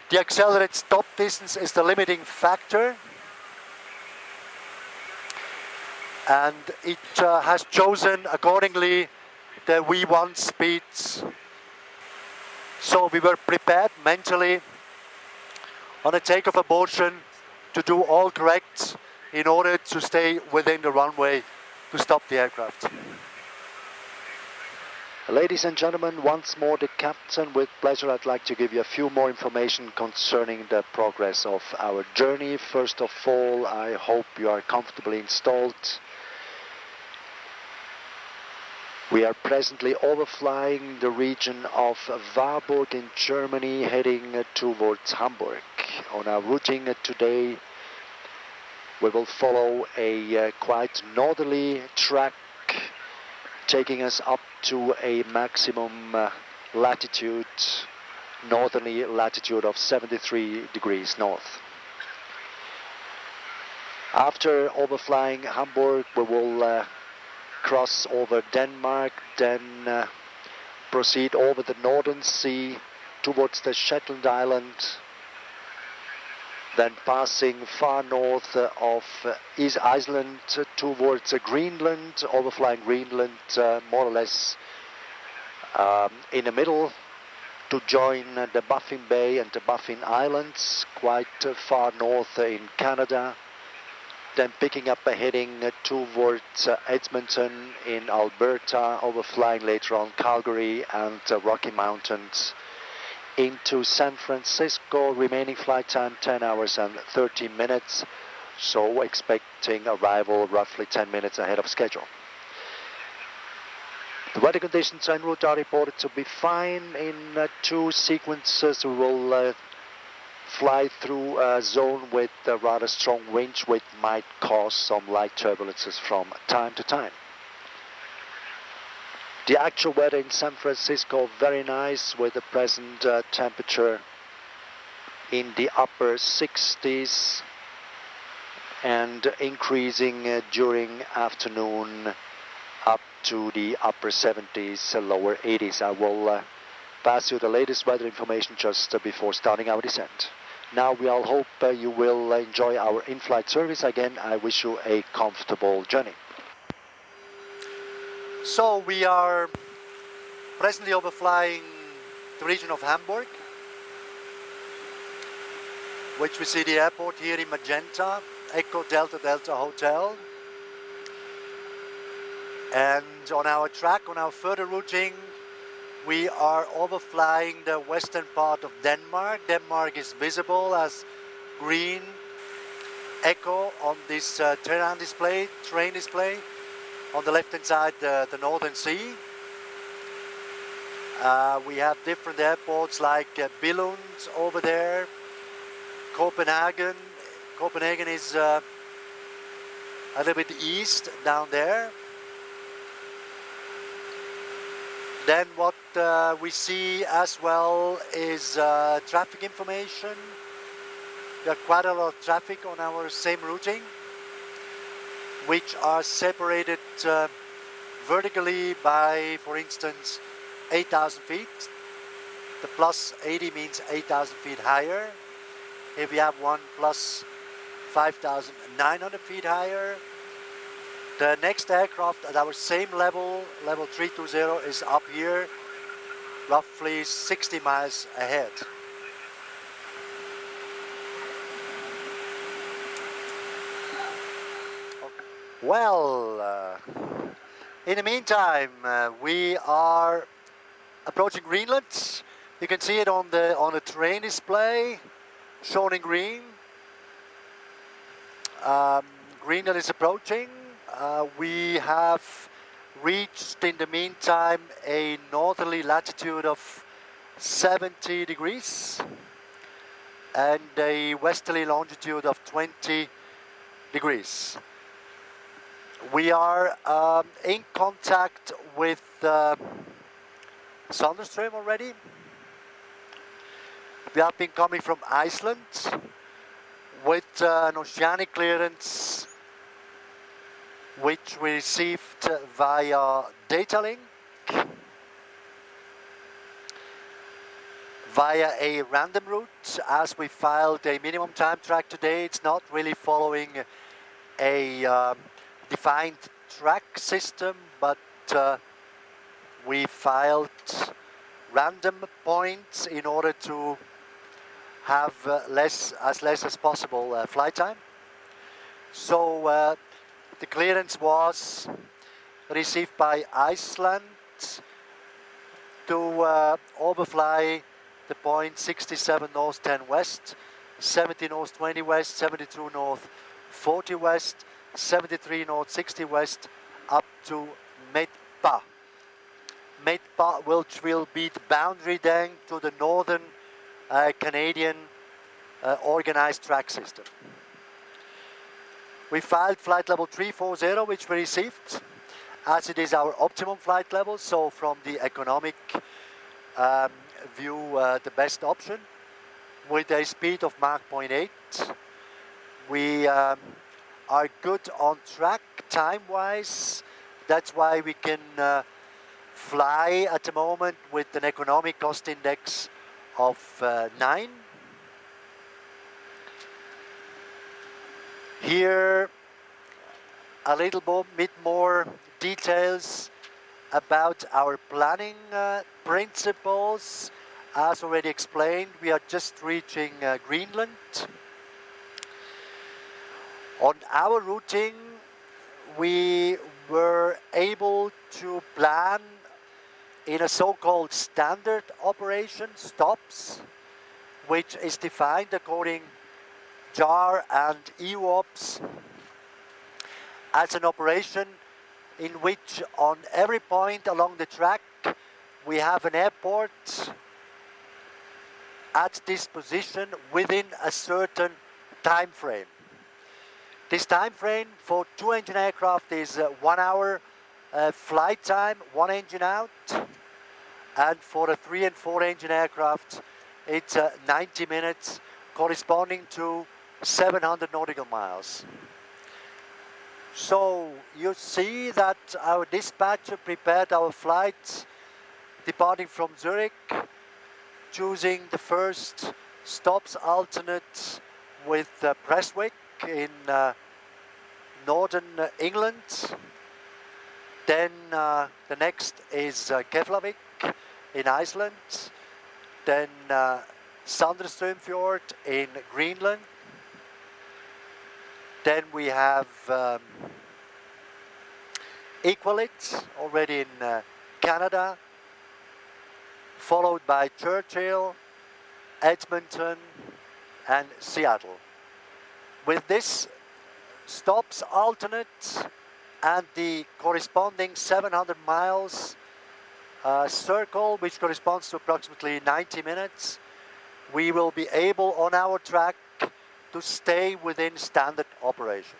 the accelerated stop distance is the limiting factor, and it has chosen accordingly the V1 speeds. So we were prepared mentally on a takeoff abortion to do all correct in order to stay within the runway to stop the aircraft. Ladies and gentlemen, once more the captain. With pleasure, I'd like to give you a few more information concerning the progress of our journey. First of all, I hope you are comfortably installed. We are presently overflying the region of Warburg in Germany, heading towards Hamburg. On our routing today, we will follow a quite northerly track, taking us up to a maximum latitude, northerly latitude of 73 degrees north. After overflying Hamburg, we will cross over Denmark, then proceed over the Northern Sea towards the Shetland Island, then passing far north of Iceland towards Greenland, overflying Greenland more or less in the middle to join the Baffin Bay and the Baffin Islands, quite far north in Canada, then picking up a heading towards Edmonton in Alberta, overflying later on Calgary and Rocky Mountains, into San Francisco, remaining flight time 10 hours and 30 minutes, so expecting arrival roughly 10 minutes ahead of schedule. The weather conditions en route are reported to be fine. In two sequences we will fly through a zone with a rather strong winds, which might cause some light turbulences from time to time. The actual weather in San Francisco, very nice, with the present temperature in the upper 60s and increasing during afternoon up to the upper 70s, lower 80s. I will pass you the latest weather information just before starting our descent. Now we all hope you will enjoy our in-flight service. Again, I wish you a comfortable journey. So we are presently overflying the region of Hamburg, which we see the airport here in magenta, Echo Delta Delta Hotel. And on our track, on our further routing, we are overflying the western part of Denmark. Denmark is visible as green Echo on this terrain display, terrain display. On the left hand side, the Northern Sea. We have different airports like Billund over there, Copenhagen. Copenhagen is a little bit east down there. Then what we see as well is traffic information. We have quite a lot of traffic on our same routing. which are separated vertically by, for instance, 8,000 feet. The plus 80 means 8,000 feet higher. If we have one plus 5,900 feet higher, the next aircraft at our same level, level 320, is up here, roughly 60 miles ahead. Well, in the meantime, we are approaching Greenland. You can see it on the terrain display, shown in green. Greenland is approaching. We have reached in the meantime a northerly latitude of 70 degrees and a westerly longitude of 20 degrees. We are in contact with thunderstorm already. We have been coming from Iceland with an oceanic clearance which we received via data link, via a random route. As we filed a minimum time track today, it's not really following a defined track system, but we filed random points in order to have less as possible flight time. So the clearance was received by Iceland to overfly the point 67 north 10 west, 70 north 20 west, 72 north 40 west, 73 north 60 west up to Medpa. Medpa, which will be the boundary then to the northern Canadian organized track system. We filed flight level 340, which we received, as it is our optimum flight level, so from the economic view, the best option, with a speed of Mach 0.8. We are good on track time-wise. That's why we can fly at the moment with an economic cost index of 9. Here a little bit more details about our planning principles. As already explained, we are just reaching Greenland. On our routing, we were able to plan in a so-called standard operation, stops, which is defined according JAR and EUOPS as an operation in which on every point along the track we have an airport at disposition within a certain time frame. This time frame for 2-engine aircraft is 1 hour flight time, 1 engine out, and for a 3- and 4-engine aircraft it's 90 minutes, corresponding to 700 nautical miles. So you see that our dispatcher prepared our flight departing from Zurich, choosing the first stops alternate with Prestwick in northern England. Then the next is Keflavik in Iceland. Then Sandreströmfjord in Greenland. Then we have Iqaluit already in Canada, followed by Churchill, Edmonton and Seattle. With this stops alternate and the corresponding 700 miles circle, which corresponds to approximately 90 minutes, we will be able on our track to stay within standard operation.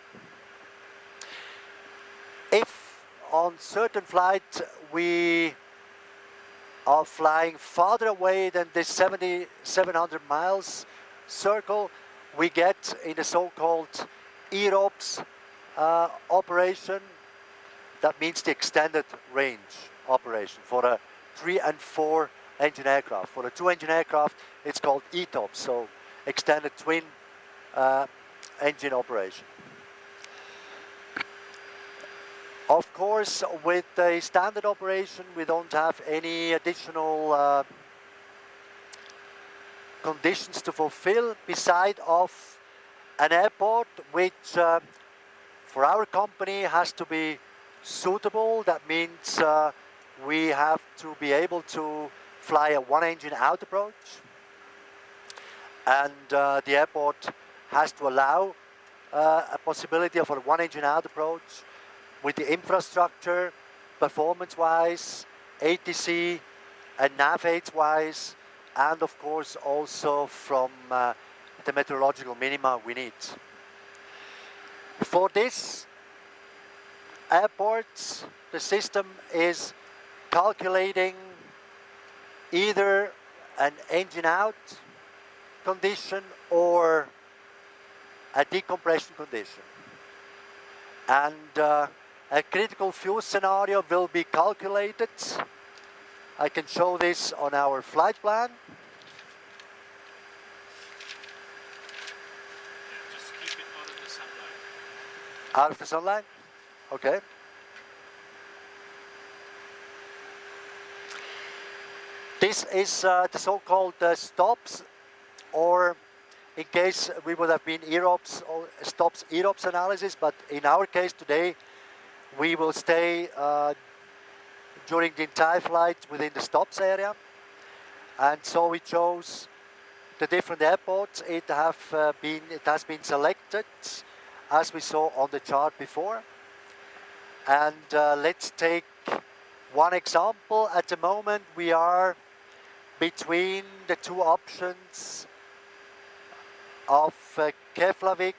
If on certain flight we are flying farther away than this 700 miles circle, we get in the so-called EUROPS operation. That means the extended range operation for a 3 and 4 engine aircraft. For a 2 engine aircraft, it's called ETOP, so extended twin engine operation. Of course, with a standard operation, we don't have any additional conditions to fulfill beside of an airport which for our company has to be suitable. That means we have to be able to fly a one engine out approach, and the airport has to allow a possibility of a one engine out approach with the infrastructure performance wise, ATC and nav aids wise, and of course also from the meteorological minima we need. For this airport, the system is calculating either an engine out condition or a decompression condition. And a critical fuel scenario will be calculated. I can show this on our flight plan. Just keep it out of the sunlight. Out of the sunlight? Okay. This is the so-called stops, or in case we would have been EROPS or stops EROPS analysis, but in our case today we will stay during the entire flight within the stops area, and so we chose the different airports. It has been selected as we saw on the chart before, and let's take one example. At the moment we are between the two options of Keflavik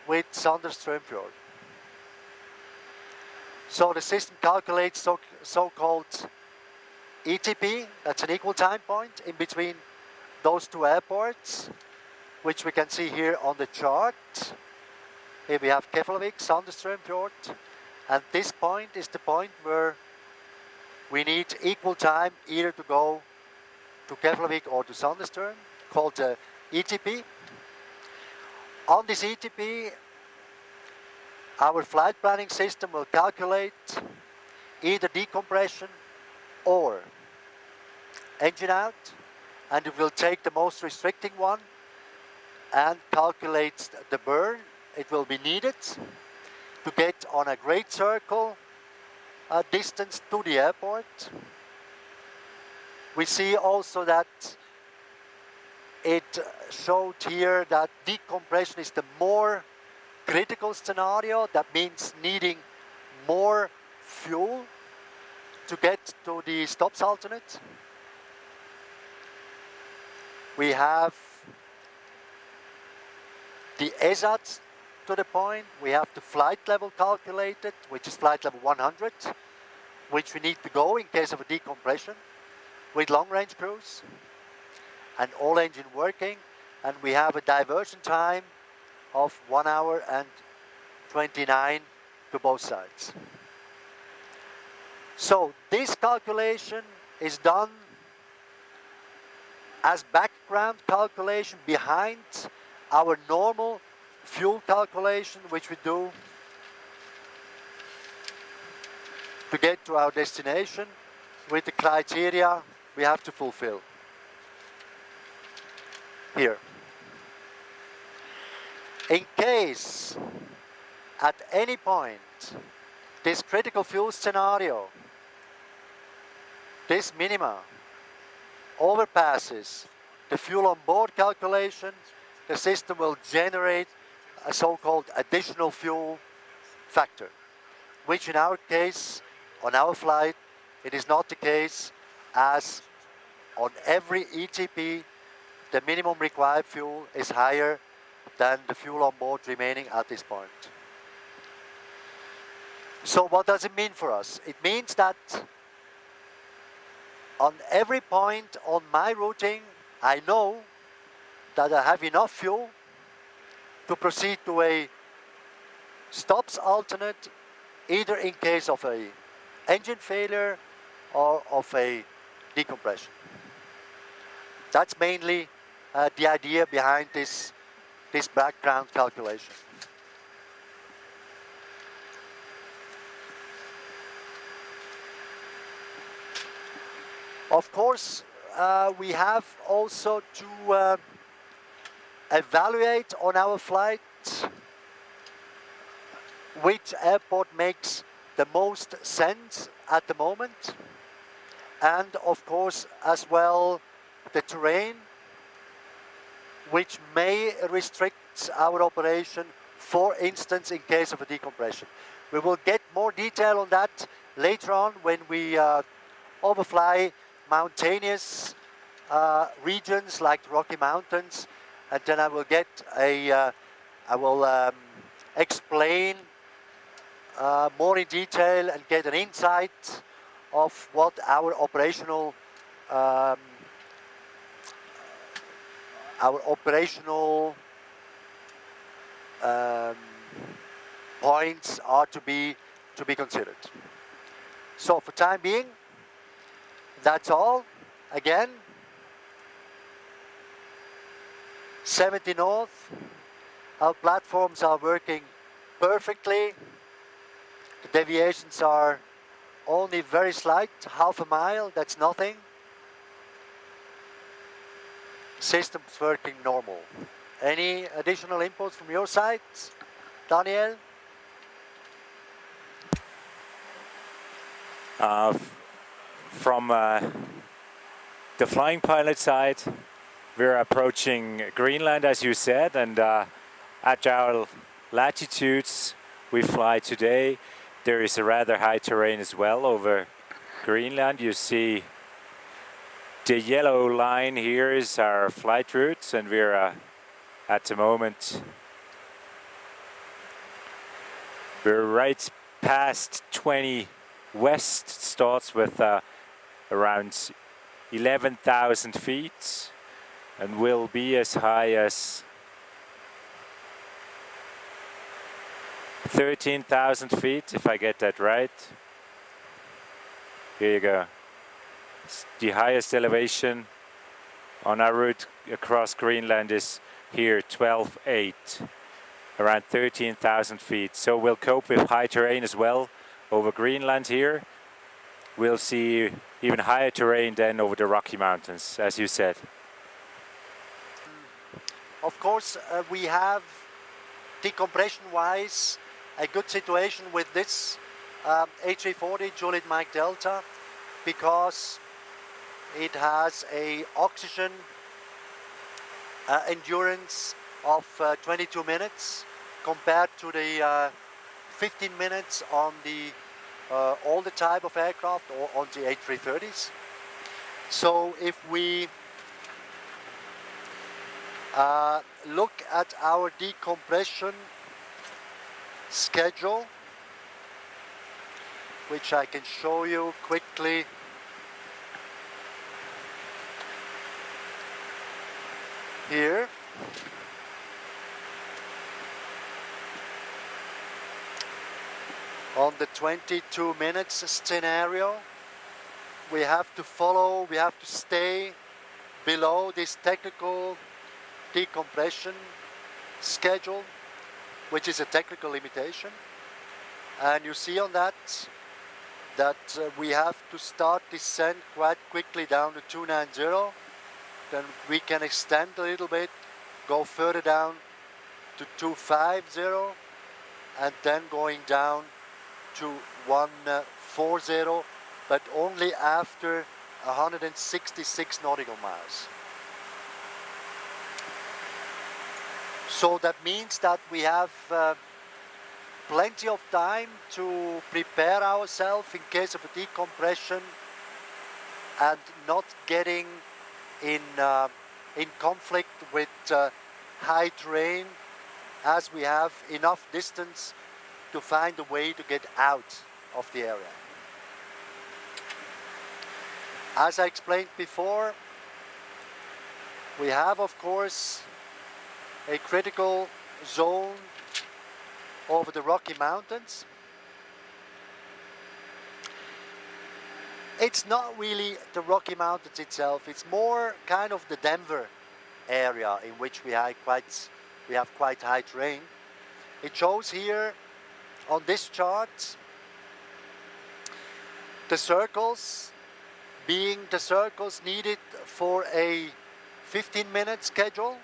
with Sandströmfjord. So the system calculates so-called ETP, that's an equal time point in between those two airports, which we can see here on the chart. Here we have Keflavik, Sandströmfjord, and this point is the point where we need equal time either to go to Keflavik or to Sandström, called ETP. On this ETP, our flight planning system will calculate either decompression or engine out, and it will take the most restricting one and calculate the burn it will be needed to get on a great circle distance to the airport. We see also that it showed here that decompression is the more critical scenario. That means needing more fuel to get to the stops alternate. We have the ESAT to the point. We have the flight level calculated, which is flight level 100, which we need to go in case of a decompression with long range cruise and all engine working, and we have a diversion time of 1 hour and 29 to both sides. So this calculation is done as background calculation behind our normal fuel calculation, which we do to get to our destination with the criteria we have to fulfill. Here. In case at any point this critical fuel scenario, this minima, overpasses the fuel on board calculation, the system will generate a so-called additional fuel factor, which in our case, on our flight, it is not the case, as on every ETP, the minimum required fuel is higher than the fuel on board remaining at this point. So what does it mean for us? It means that on every point on my routing, I know that I have enough fuel to proceed to a stops alternate either in case of a engine failure or of a decompression. That's mainly the idea behind this background calculation. Of course, we have also to evaluate on our flight which airport makes the most sense at the moment, and of course as well the terrain, which may restrict our operation, for instance in case of a decompression. We will get more detail on that later on when we overfly mountainous regions like the Rocky Mountains, and then I will get explain more in detail and get an insight of what our operational points are to be considered. So for time being, that's all. Again, 70 north. Our platforms are working perfectly. The deviations are only very slight, half a mile, that's nothing. System's working normal. Any additional inputs from your side, Daniel? From the flying pilot side, we're approaching Greenland, as you said, and at our latitudes we fly today, there is a rather high terrain as well over Greenland. You see the yellow line here is our flight route, and we're at the moment we're right past 20 west, starts with around 11,000 feet and will be as high as 13,000 feet, if I get that right. Here you go. It's the highest elevation on our route across Greenland is here, 12,800, around 13,000 feet. So we'll cope with high terrain as well over Greenland here. We'll see even higher terrain than over the Rocky Mountains, as you said. Of course, we have decompression-wise a good situation with this A340 Juliet Mike Delta, because it has a oxygen endurance of 22 minutes compared to the 15 minutes on the older type of aircraft or on the A330s. So if we look at our decompression schedule, which I can show you quickly. Here. On the 22 minutes scenario, we have to stay below this technical decompression schedule, which is a technical limitation. And you see on that we have to start descent quite quickly down to 290. Then we can extend a little bit, go further down to 250, and then going down to 140, but only after 166 nautical miles. So that means that we have plenty of time to prepare ourselves in case of a decompression and not getting in conflict with high terrain, as we have enough distance to find a way to get out of the area. As I explained before, we have of course a critical zone over the Rocky Mountains. It's not really the Rocky Mountains itself, it's more kind of the Denver area in which we have quite high terrain. It shows here on this chart the circles being the circles needed for a 15-minute schedule,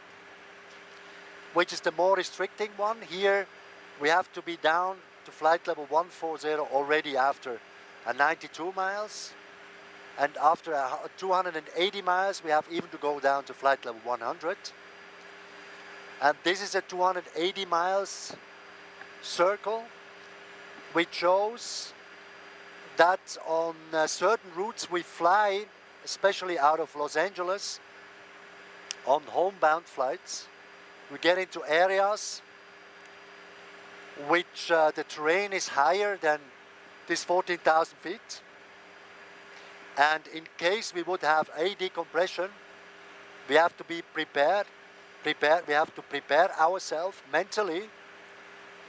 which is the more restricting one. Here we have to be down to flight level 140 already after 92 miles, and after 280 miles we have even to go down to flight level 100. And this is a 280 miles circle, which shows that on certain routes we fly, especially out of Los Angeles, on homebound flights, we get into areas which the terrain is higher than this 14,000 feet. And in case we would have a decompression, we have to be prepared. We have to prepare ourselves mentally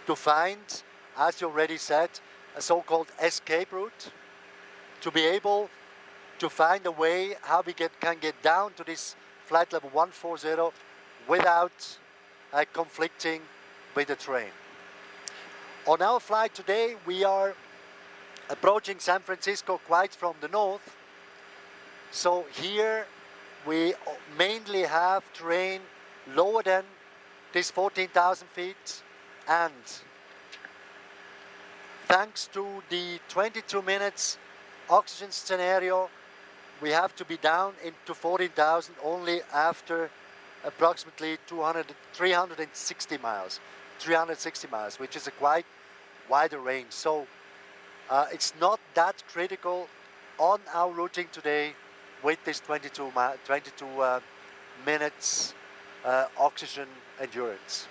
to find, as you already said, a so-called escape route, to be able to find a way how we can get down to this flight level 140 without conflicting with the terrain. On our flight today, we are approaching San Francisco quite from the north. So here we mainly have terrain lower than this 14,000 feet, and thanks to the 22 minutes oxygen scenario, we have to be down into 14,000 only after approximately 360 miles, which is a quite wider range. So it's not that critical on our routing today with this 22 minutes oxygen endurance.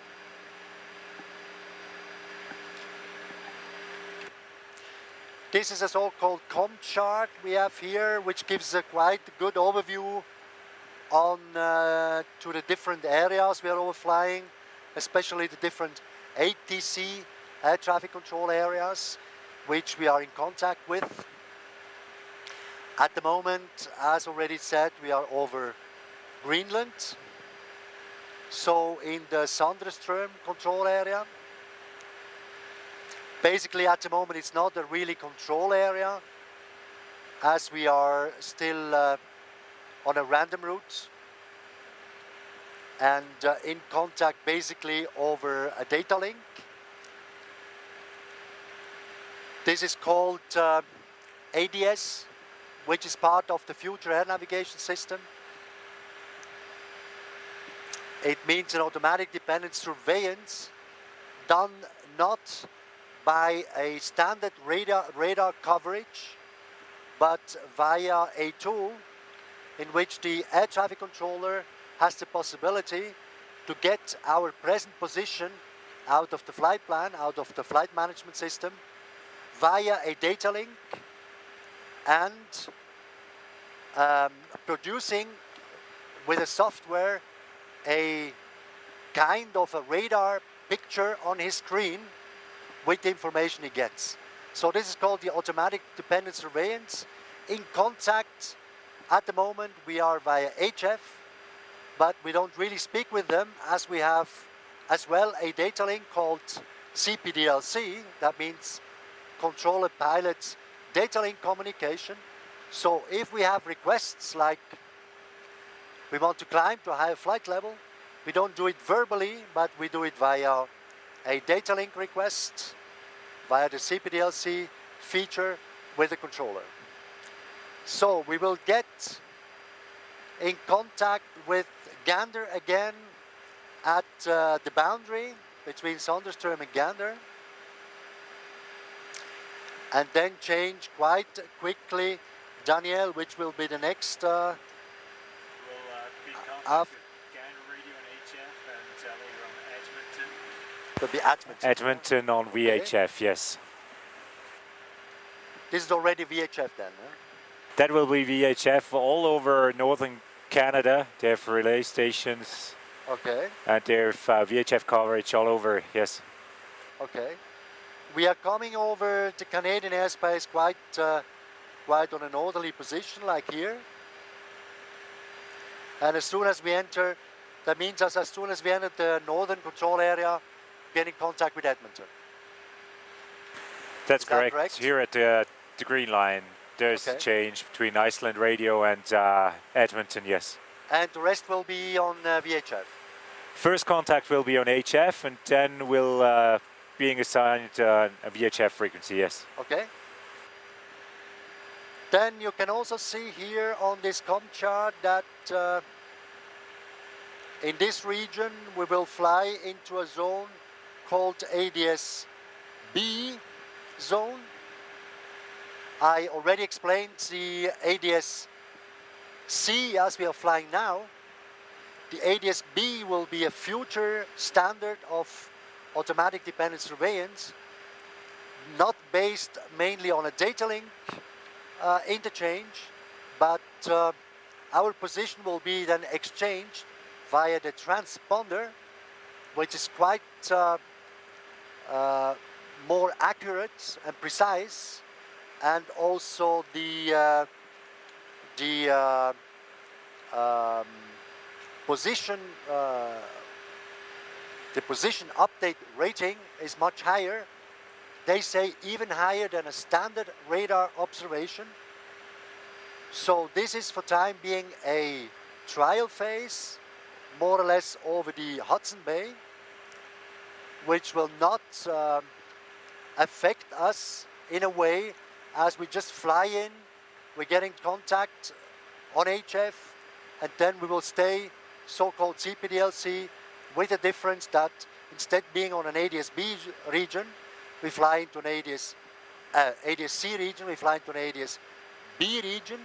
This is a so-called COM chart we have here, which gives a quite good overview on to the different areas we are overflying, especially the different ATC, air traffic control areas, which we are in contact with. At the moment, as already said, we are over Greenland, so in the Sandreström control area. Basically, at the moment, it's not a really control area, as we are still on a random route and in contact basically over a data link. This is called ADS, which is part of the future air navigation system. It means an automatic dependent surveillance done not by a standard radar coverage, but via a tool in which the air traffic controller has the possibility to get our present position out of the flight plan, out of the flight management system, via a data link, and producing with a software a kind of a radar picture on his screen with the information he gets. So this is called the automatic dependent surveillance. In contact at the moment we are via HF, but we don't really speak with them, as we have as well a data link called CPDLC, that means controller pilot data link communication. So if we have requests like we want to climb to a higher flight level, we don't do it verbally, but we do it via a data link request via the CPDLC feature with the controller. So we will get in contact with Gander again at the boundary between Sandreström and Gander, and then change quite quickly Daniel, which will be the next We'll be in contact with Gander Radio and HF, and later on Edmonton. Could be Edmonton. Edmonton on VHF, yes. This is already VHF then, huh? That will be VHF all over northern Canada. They have relay stations. Okay. And they have VHF coverage all over, yes. Okay. we are coming over the Canadian airspace quite on an orderly position, like here. And as soon as we enter, that means as soon as we enter the northern control area, get in contact with Edmonton. That's Is that correct. correct? Here at the green line, there's a change between Iceland radio and Edmonton, yes. And the rest will be on VHF. First contact will be on HF, and then we'll being assigned a VHF frequency, yes. Okay. Then you can also see here on this com chart that in this region we will fly into a zone called ADS B zone. I already explained the ADS C as we are flying now. The ADS B will be a future standard of automatic dependent surveillance, not based mainly on a data link interchange, but our position will be then exchanged via the transponder, which is quite more accurate and precise, and also the position update rating is much higher. They say even higher than a standard radar observation. So this is for time being a trial phase, more or less over the Hudson Bay, which will not affect us in a way as we just fly in, we get in contact on HF, and then we will stay so-called CPDLC, with the difference that instead being on an ADS-B region, we fly into an ADS-C region, we fly into an ADS-B region,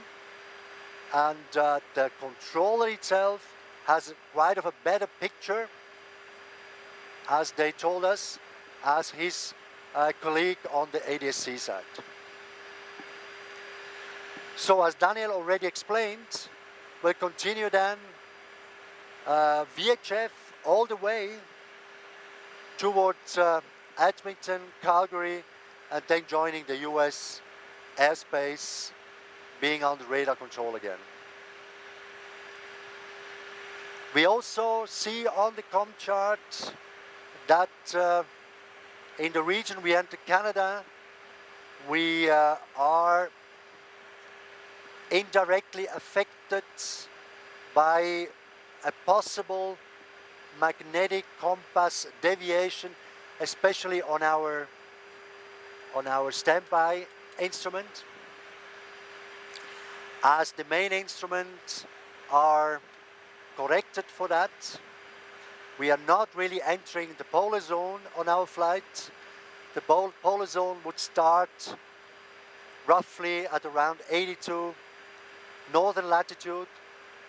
and the controller itself has quite of a better picture, as they told us, as his colleague on the ADS-C side. So as Daniel already explained, we'll continue then VHF all the way towards Edmonton, Calgary, and then joining the US airspace, being under radar control again. We also see on the com chart that in the region we enter Canada, we are indirectly affected by a possible magnetic compass deviation, especially on our standby instrument, as the main instruments are corrected for that. We are not really entering the polar zone on our flight. The polar zone would start roughly at around 82 northern latitude,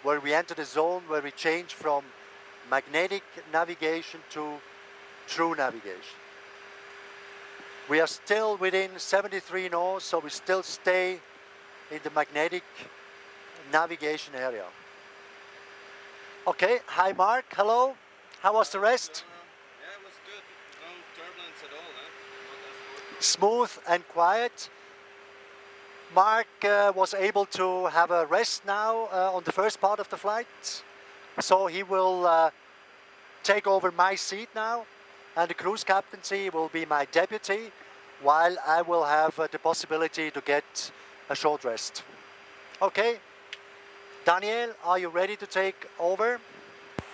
where we enter the zone where we change from magnetic navigation to true navigation. We are still within 73 knots, so we still stay in the magnetic navigation area. Okay, hi Mark, hello. How was the rest? Yeah, it was good. No turbulence at all, huh? Smooth and quiet. Mark was able to have a rest now on the first part of the flight, so he will take over my seat now, and the cruise captaincy will be my deputy, while I will have the possibility to get a short rest. Okay, Daniel, are you ready to take over?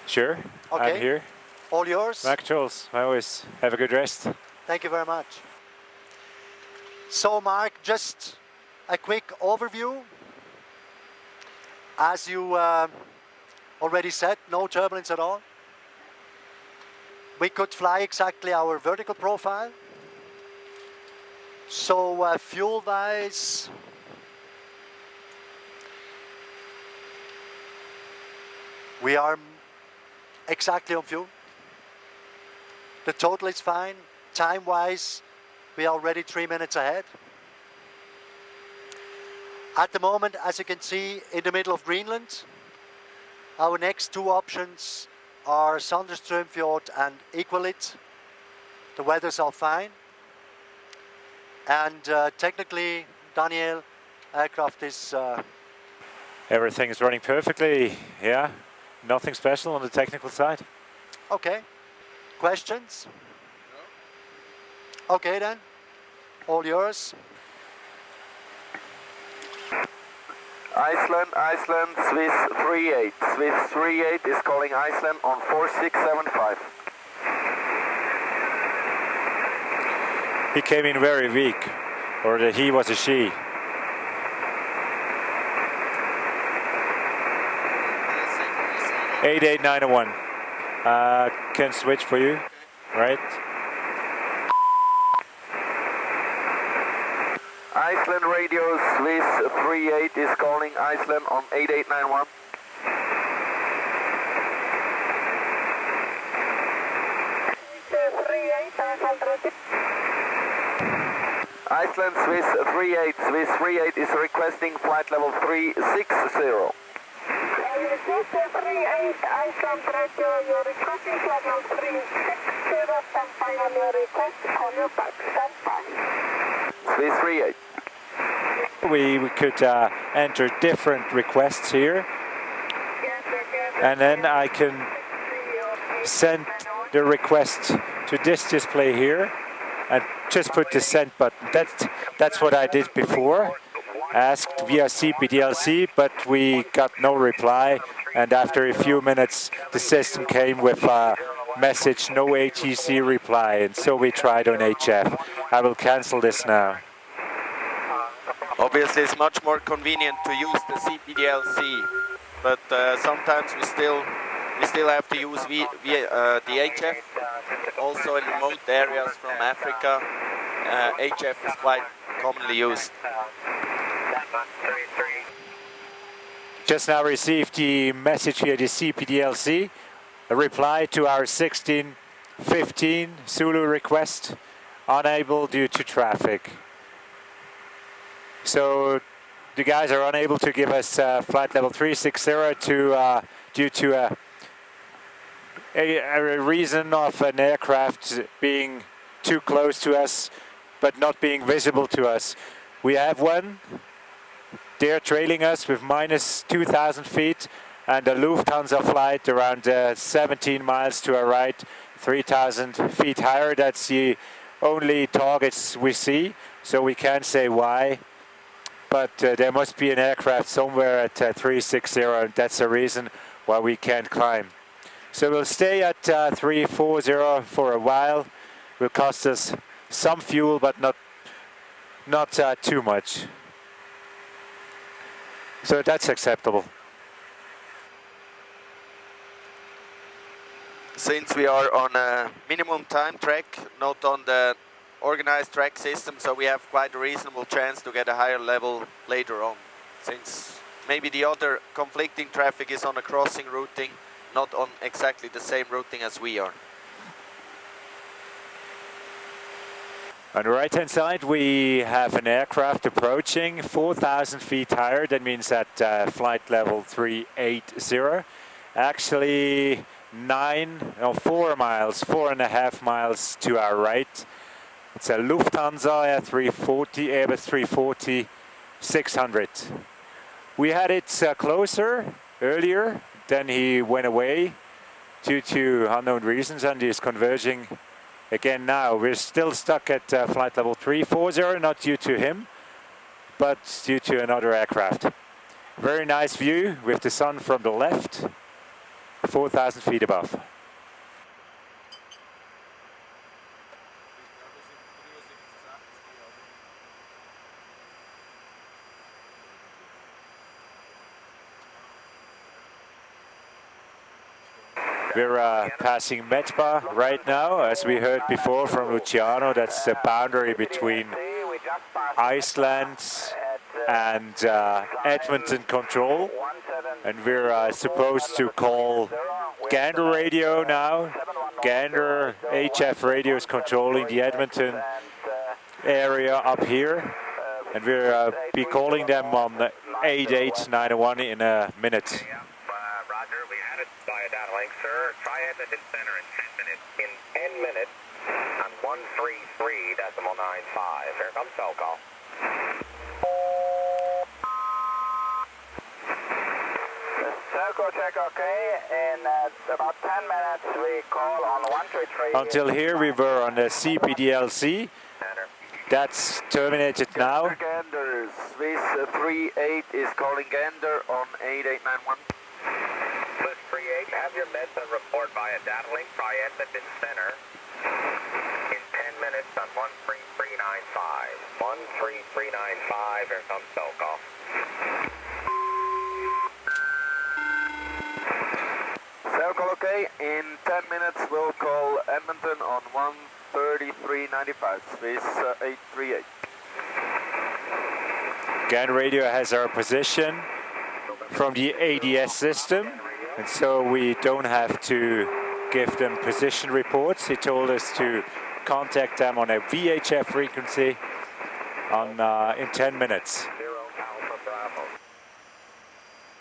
Sure, okay. I'm here. All yours. Mark Charles, I always have a good rest. Thank you very much. So Mark, just a quick overview. As you already said, no turbulence at all. We could fly exactly our vertical profile. So fuel-wise, we are exactly on fuel. The total is fine. Time-wise, we are already 3 minutes ahead. At the moment, as you can see, in the middle of Greenland, our next two options are Sandreström Fjord and Iqaluit. The weathers are fine. And technically, Daniel, aircraft is... Everything is running perfectly, yeah. Nothing special on the technical side. Okay. Questions? No. Okay then. All yours. Iceland, Iceland, Swiss 38. Swiss 38 is calling Iceland on 4675. He came in very weak, or the he was a she. Eight 901. Can switch for you, right? Iceland radio, Swiss 38 is calling Iceland on 8891. Iceland, Swiss 38, Swiss 38 is requesting flight level 360. Swiss 38, Iceland radio, you're requesting flight level 360, stand by on your request, call you back, stand by. Swiss 38. We could enter different requests here, and then I can send the request to this display here and just put the send button. That's what I did before. Asked via CPDLC, but we got no reply, and after a few minutes the system came with a message, no ATC reply, and so we tried on HF. I will cancel this now. Obviously it's much more convenient to use the CPDLC, but sometimes we still have to use the HF. Also in remote areas from Africa, HF is quite commonly used. Just now received the message via the CPDLC, a reply to our 1615 Zulu request, unable due to traffic. So the guys are unable to give us flight level 360 due to a reason of an aircraft being too close to us but not being visible to us. We have one. They're trailing us with minus 2,000 feet, and a Lufthansa flight around 17 miles to our right, 3,000 feet higher. That's the only targets we see, so we can't say why. But there must be an aircraft somewhere at 360, and that's the reason why we can't climb. So we'll stay at 340 for a while. Will cost us some fuel, but not too much. So that's acceptable. Since we are on a minimum time track, not on the organized track system, so we have quite a reasonable chance to get a higher level later on, since maybe the other conflicting traffic is on a crossing routing, not on exactly the same routing as we are. On the right hand side we have an aircraft approaching 4,000 feet higher. That means at flight level 380. Actually 4.5 miles to our right. It's a Lufthansa A340, Airbus 340-300. We had it closer earlier, then he went away due to unknown reasons, and he is converging again now. We're still stuck at flight level 340, not due to him, but due to another aircraft. Very nice view with the sun from the left, 4,000 feet above. We're passing Metba right now, as we heard before from Luciano. That's the boundary between Iceland and Edmonton control. And we're supposed to call Gander radio now. Gander HF radio is controlling the Edmonton area up here. And we'll be calling them on 8891 in a minute. Roger, we had it via downlink, sir. Try Edmonton Center in 10 minutes. In 10 minutes, And 133.95. Here comes cell call. Circle check okay. In about 10 minutes we call on 133. Until here we were on the CPDLC. That's terminated now. Gander, Swiss 38 is calling Gander on 8891. Swiss 38, have your meds and report via data link by Edmonton Center in 10 minutes on 13395. 13395, here comes cell call. Cell call okay. In 10 minutes we'll call Edmonton on 13395, Swiss 838. GAN radio has our position from the ADS system, and so we don't have to give them position reports. He told us to contact them on a VHF frequency in 10 minutes.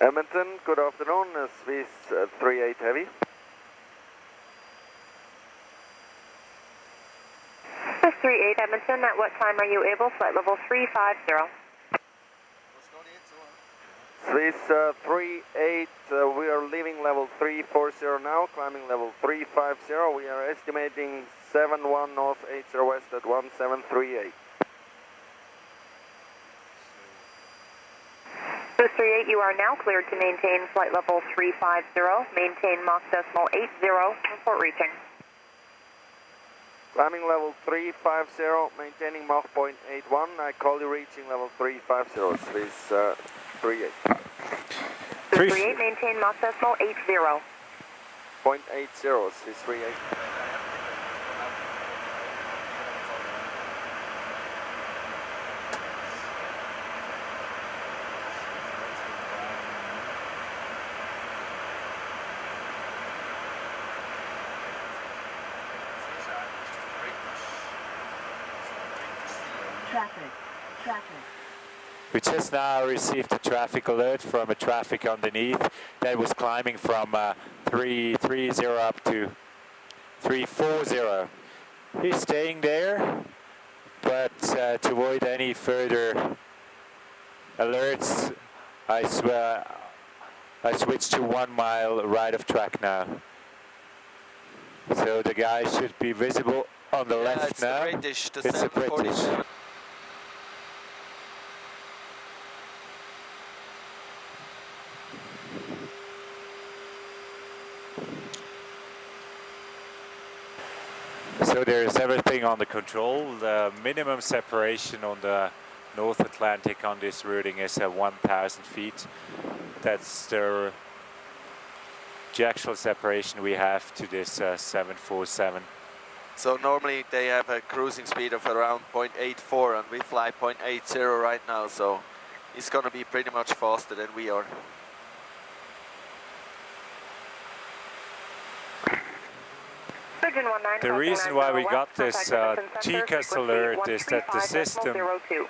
Edmonton, good afternoon, Swiss 38 Heavy. Swiss 38 Edmonton, at what time are you able? Flight level 350. Swiss 38, we are leaving level 340 now, climbing level 350. We are estimating 71 north 80 west at 1738. Swiss 38, you are now cleared to maintain flight level 350. Maintain Mach decimal 80. Report reaching. Climbing level 350, maintaining Mach 0.81. I call you reaching level 350, Swiss 38. Swiss 38, maintain Mach decimal 80. 0.80, Swiss 38. We just now received a traffic alert from a traffic underneath that was climbing from 330 up to 340. He's staying there, but to avoid any further alerts, I switched to 1 mile right of track now. So the guy should be visible on the left it's now. The British, the it's the British. 747. So there's everything under control. The minimum separation on the North Atlantic on this routing is 1,000 feet. That's the actual separation we have to this 747. So normally they have a cruising speed of around 0.84 and we fly 0.80 right now, so it's going to be pretty much faster than we are. The reason why we got this TCAS alert is that the system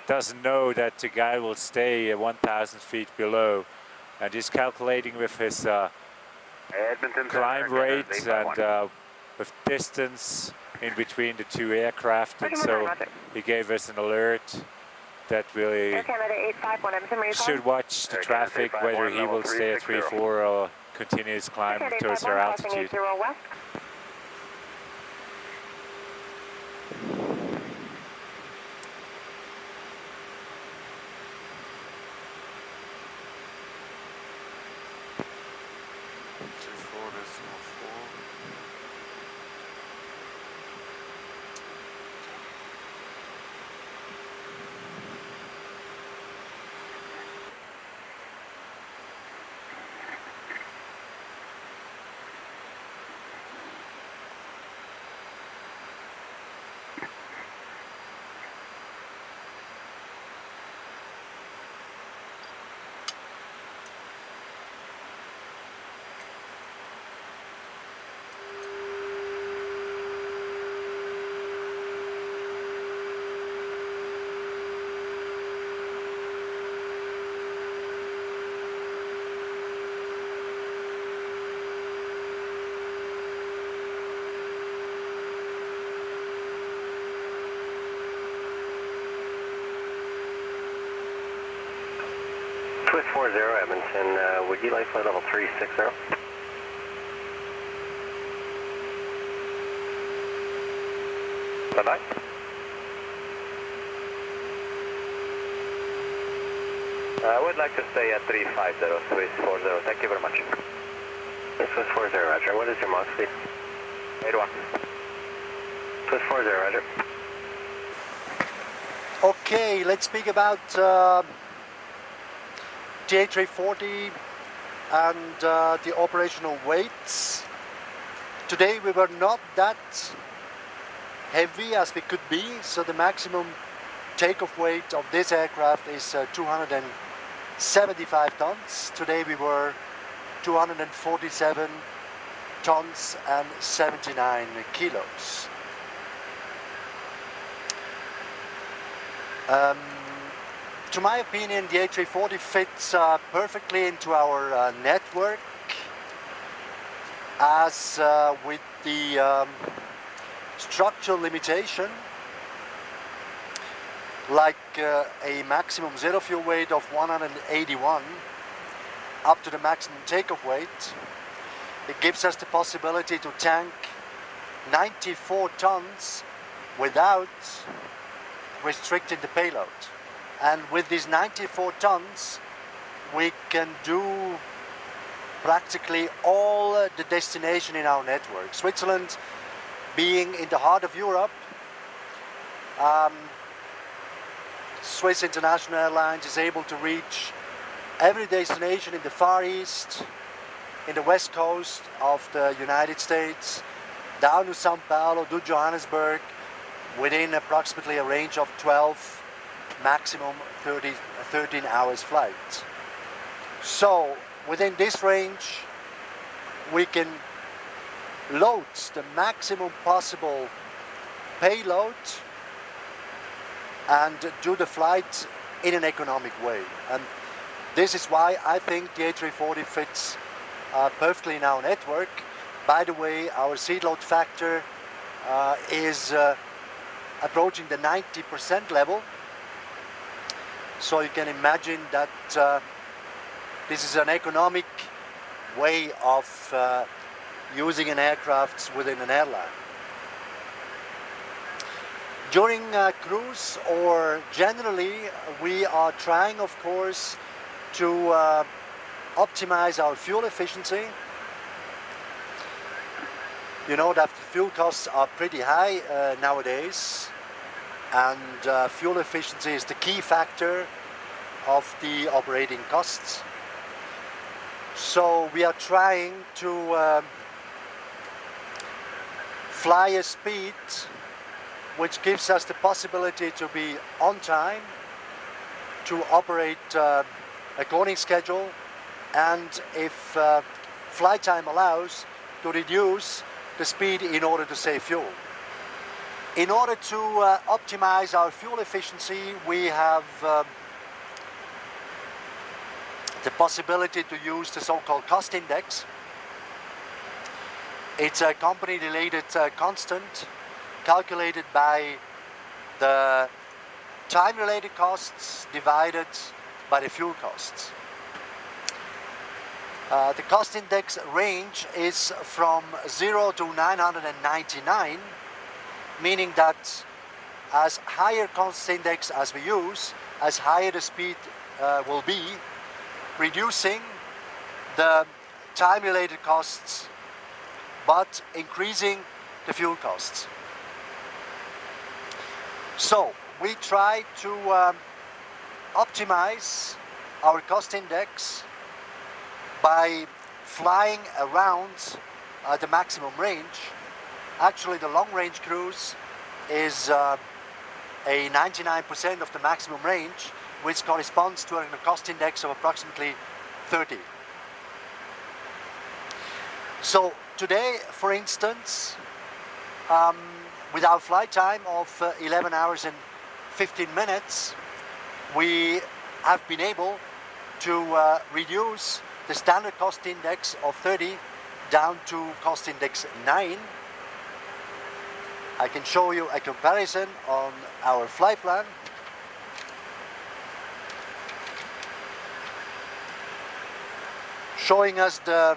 doesn't know that the guy will stay 1,000 feet below, and he's calculating with his climb rate and with distance in between the two aircraft, and so he gave us an alert that we should watch the traffic, whether he will stay at 3-4 or continue his climb towards our altitude. Swiss 40 Edmonton, would you like flight level 360? Bye-bye. I would like to stay at 350, Swiss 40. Thank you very much. Swiss 40, roger. What is your Mach speed? 81. Swiss 40, roger. Okay, let's speak about the A340 and the operational weights. Today we were not that heavy as we could be, so the maximum takeoff weight of this aircraft is 275 tons. Today we were 247 tons and 79 kilos. To my opinion, the A340 fits perfectly into our network, as with the structural limitation, like a maximum zero fuel weight of 181 up to the maximum takeoff weight, it gives us the possibility to tank 94 tons without restricting the payload. And with these 94 tons we can do practically all the destination in our network. Switzerland being in the heart of Europe, Swiss International Airlines is able to reach every destination in the Far East, in the west coast of the United States, down to Sao Paulo, to Johannesburg, within approximately a range of 12, maximum 13 hours flight. So within this range we can load the maximum possible payload and do the flight in an economic way. And this is why I think the A340 fits perfectly in our network. By the way, our seat load factor is approaching the 90% level. So you can imagine that this is an economic way of using an aircraft within an airline. During cruise, or generally, we are trying, of course, to optimize our fuel efficiency. You know that fuel costs are pretty high nowadays, and fuel efficiency is the key factor of the operating costs. So we are trying to fly a speed which gives us the possibility to be on time, to operate according to schedule, and if flight time allows, to reduce the speed in order to save fuel. In order to optimize our fuel efficiency, we have the possibility to use the so-called cost index. It's a company-related constant calculated by the time-related costs divided by the fuel costs. The cost index range is from 0 to 999, meaning that as higher cost index as we use, as higher the speed will be, reducing the time-related costs but increasing the fuel costs. So we try to optimize our cost index by flying around the maximum range. Actually, the long-range cruise is a 99% of the maximum range, which corresponds to a cost index of approximately 30. So today, for instance, with our flight time of 11 hours and 15 minutes, we have been able to reduce the standard cost index of 30 down to cost index 9. I can show you a comparison on our flight plan. showing us the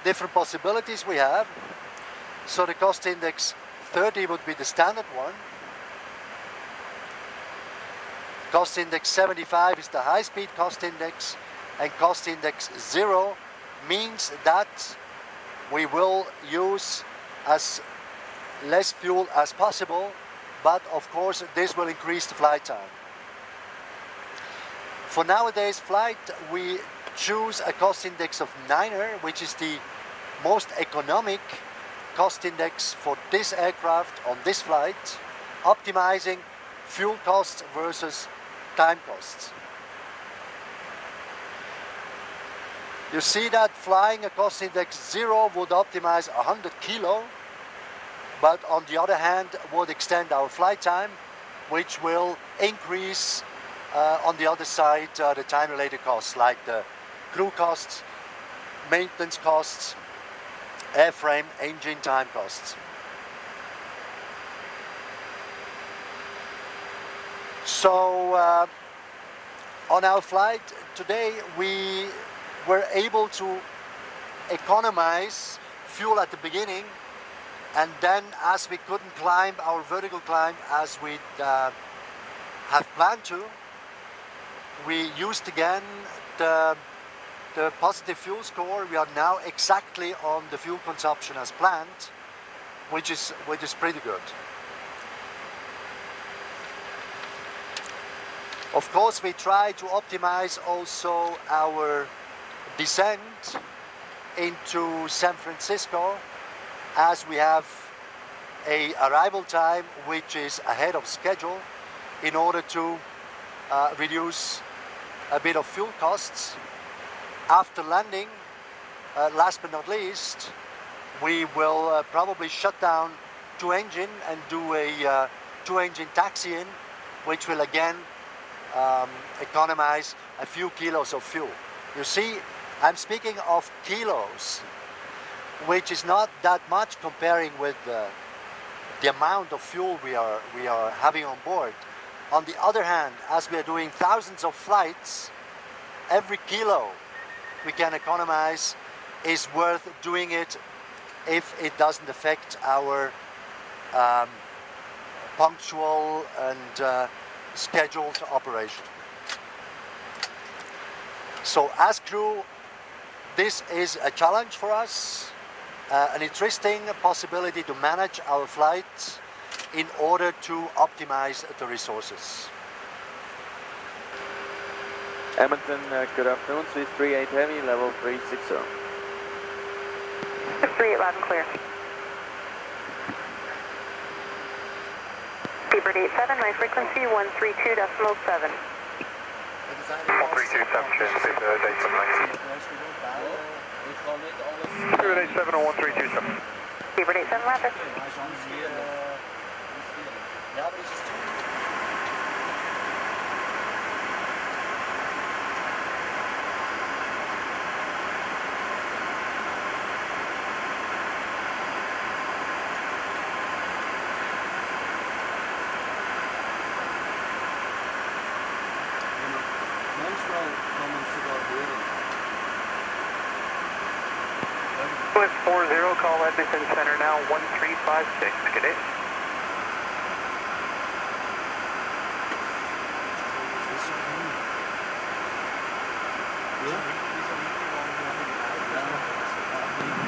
different possibilities we have. So the cost index 30 would be the standard one. Cost index 75 is the high-speed cost index, and cost index 0 means that we will use as less fuel as possible, but of course this will increase the flight time. For nowadays flight, we choose a cost index of 9er, which is the most economic cost index for this aircraft on this flight, optimizing fuel costs versus time costs. You see that flying a cost index 0 would optimize 100 kilo, but on the other hand would extend our flight time, which will increase on the other side the time-related costs, like the crew costs, maintenance costs, airframe, engine time costs. So on our flight today we were able to economize fuel at the beginning, and then as we couldn't climb our vertical climb as we have planned to, we used again the positive fuel score. We are now exactly on the fuel consumption as planned, which is pretty good. Of course, we try to optimize also our descent into San Francisco, as we have a arrival time which is ahead of schedule, in order to reduce a bit of fuel costs. After landing, last but not least, we will probably shut down 2-engine and do a 2-engine taxi-in, which will again economize a few kilos of fuel. You see, I'm speaking of kilos, which is not that much comparing with the amount of fuel we are having on board. On the other hand, as we are doing thousands of flights, every kilo we can economize is worth doing it if it doesn't affect our punctual and scheduled operation. So as crew, this is a challenge for us, an interesting possibility to manage our flights in order to optimize the resources. Edmonton, good afternoon, Swiss 38 Heavy, level 360. 38 loud and clear. Seabird 87, my frequency 132.7. 132.7, change to date 790. Seabird 87 or 132.7. Seabird 87, rapid. West 40, call Edmonton Center now, 1356, good day.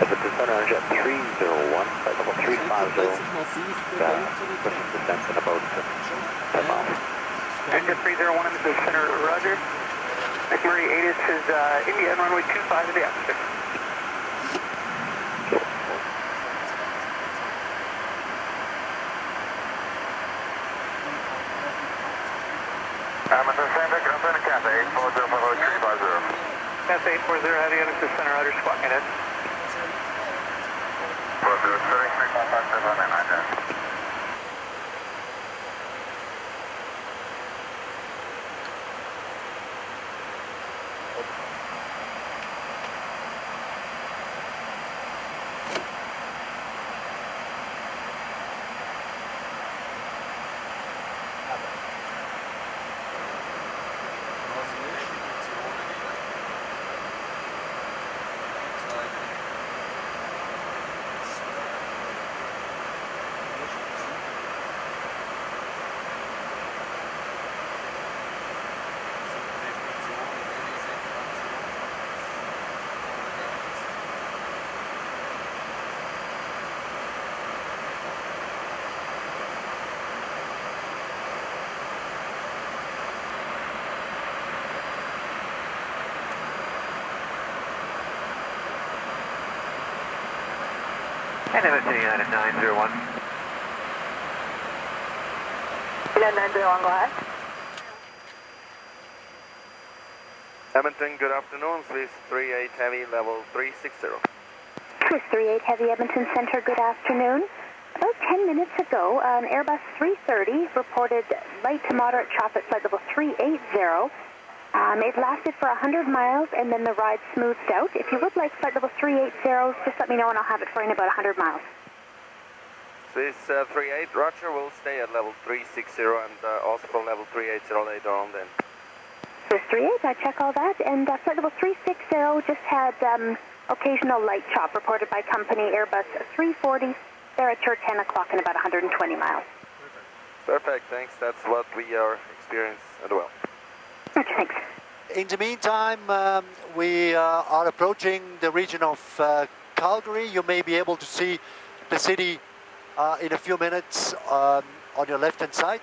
Edmonton Center, jet 301, flight level 350, pushing descent in about 10 miles. Jet 301, Edmonton Center, roger. McMurray 8 is India and runway 25 in the atmosphere. Edmonton Center, Grumpen, Cathay 840-350. Cathay 840, heavy Edmonton Center, roger, squawk ahead. 403-355-799. And Edmonton United 901. United 901, go ahead. Edmonton, good afternoon. Swiss 38 Heavy, level 360. Swiss 38 Heavy, Edmonton Center, good afternoon. About 10 minutes ago, an Airbus 330 reported light to moderate chop at flight level 380. It lasted for 100 miles and then the ride smoothed out. If you would like flight level 380, just let me know and I'll have it for you in about 100 miles. Swiss 38, Roger, will stay at level 360 and also for level 380 later on then. Swiss 38, I check all that, and flight level 360 just had occasional light chop reported by company Airbus 340. They're at your 10 o'clock in about 120 miles. Perfect, thanks. That's what we are experiencing as well. Okay, thanks. In the meantime, we are approaching the region of Calgary. You may be able to see the city in a few minutes on your left-hand side.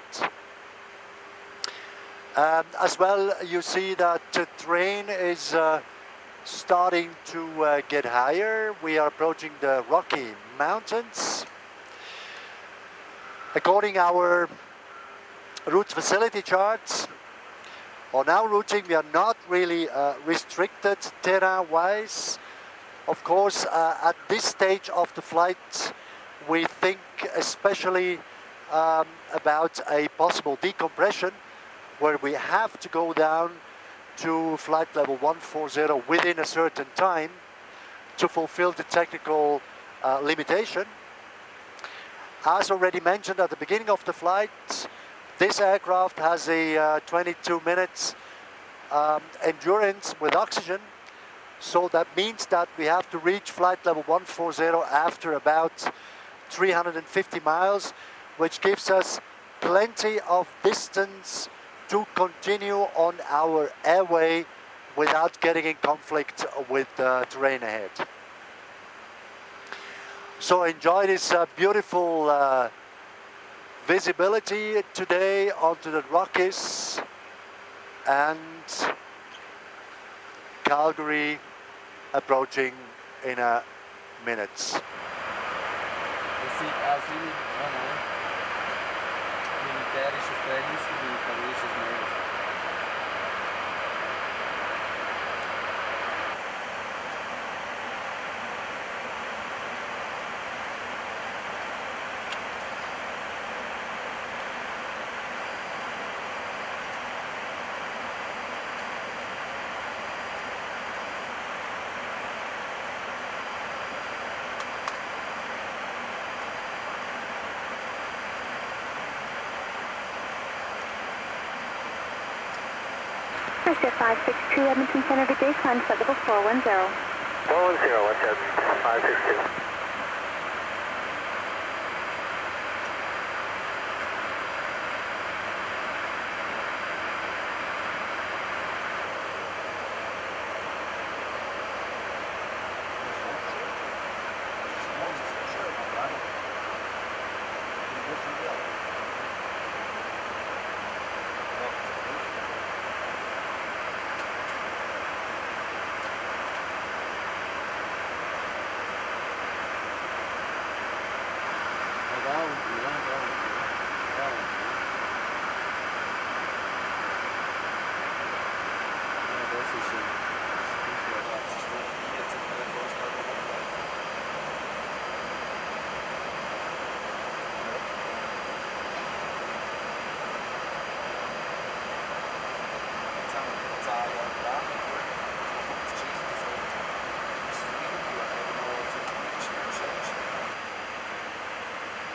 As well, you see that the terrain is starting to get higher. We are approaching the Rocky Mountains. According our route facility charts, on our routing we are not really restricted terrain-wise. Of course, at this stage of the flight, we think especially about a possible decompression, where we have to go down to flight level 140 within a certain time to fulfill the technical limitation. As already mentioned at the beginning of the flight, this aircraft has a 22 minutes endurance with oxygen, so that means that we have to reach flight level 140 after about 350 miles, which gives us plenty of distance to continue on our airway without getting in conflict with the terrain ahead. So enjoy this beautiful visibility today onto the Rockies and Calgary approaching in a minute. Jet 562, Edmonton Center, good day, climb flight level 410. 410, what's that? 562.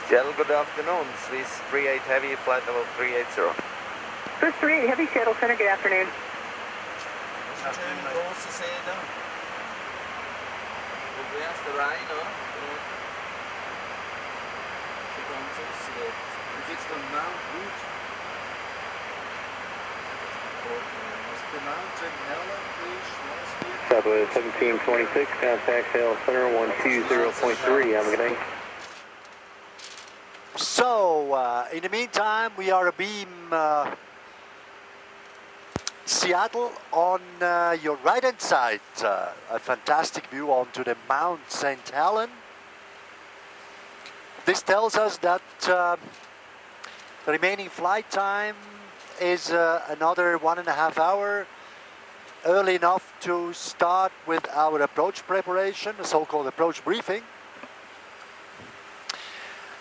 Seattle, good afternoon. Swiss 38 Heavy, flight level 380. Swiss 38 Heavy, Seattle Center, good afternoon. Southwest 1726, contact Seattle Center 120.3, have a good day. So, in the meantime, we are abeam Seattle on your right-hand side. A fantastic view onto the Mount St. Helens. This tells us that the remaining flight time is another 1.5 hours, early enough to start with our approach preparation, the so-called approach briefing.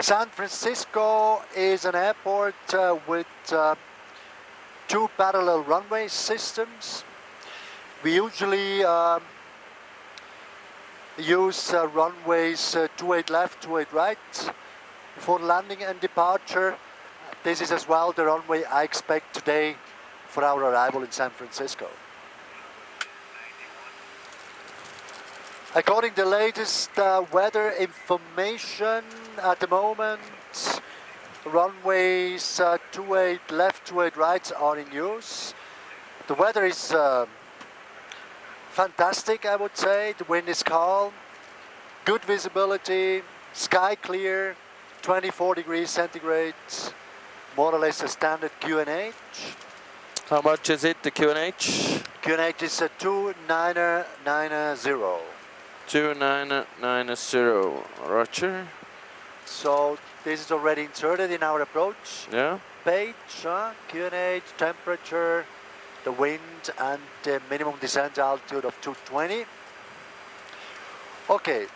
San Francisco is an airport with 2 parallel runway systems. We usually use runways 28 left, 28 right for landing and departure. This is as well the runway I expect today for our arrival in San Francisco. According to the latest weather information at the moment, runways 28 left, 28 right are in use. The weather is fantastic, I would say. The wind is calm, good visibility, sky clear, 24 degrees centigrade, more or less a standard QNH. How much is it, the QNH? QNH is a 2990. 2990, roger. So this is already inserted in our approach page, QNH, temperature, the wind and the minimum descent altitude of 220. Okay,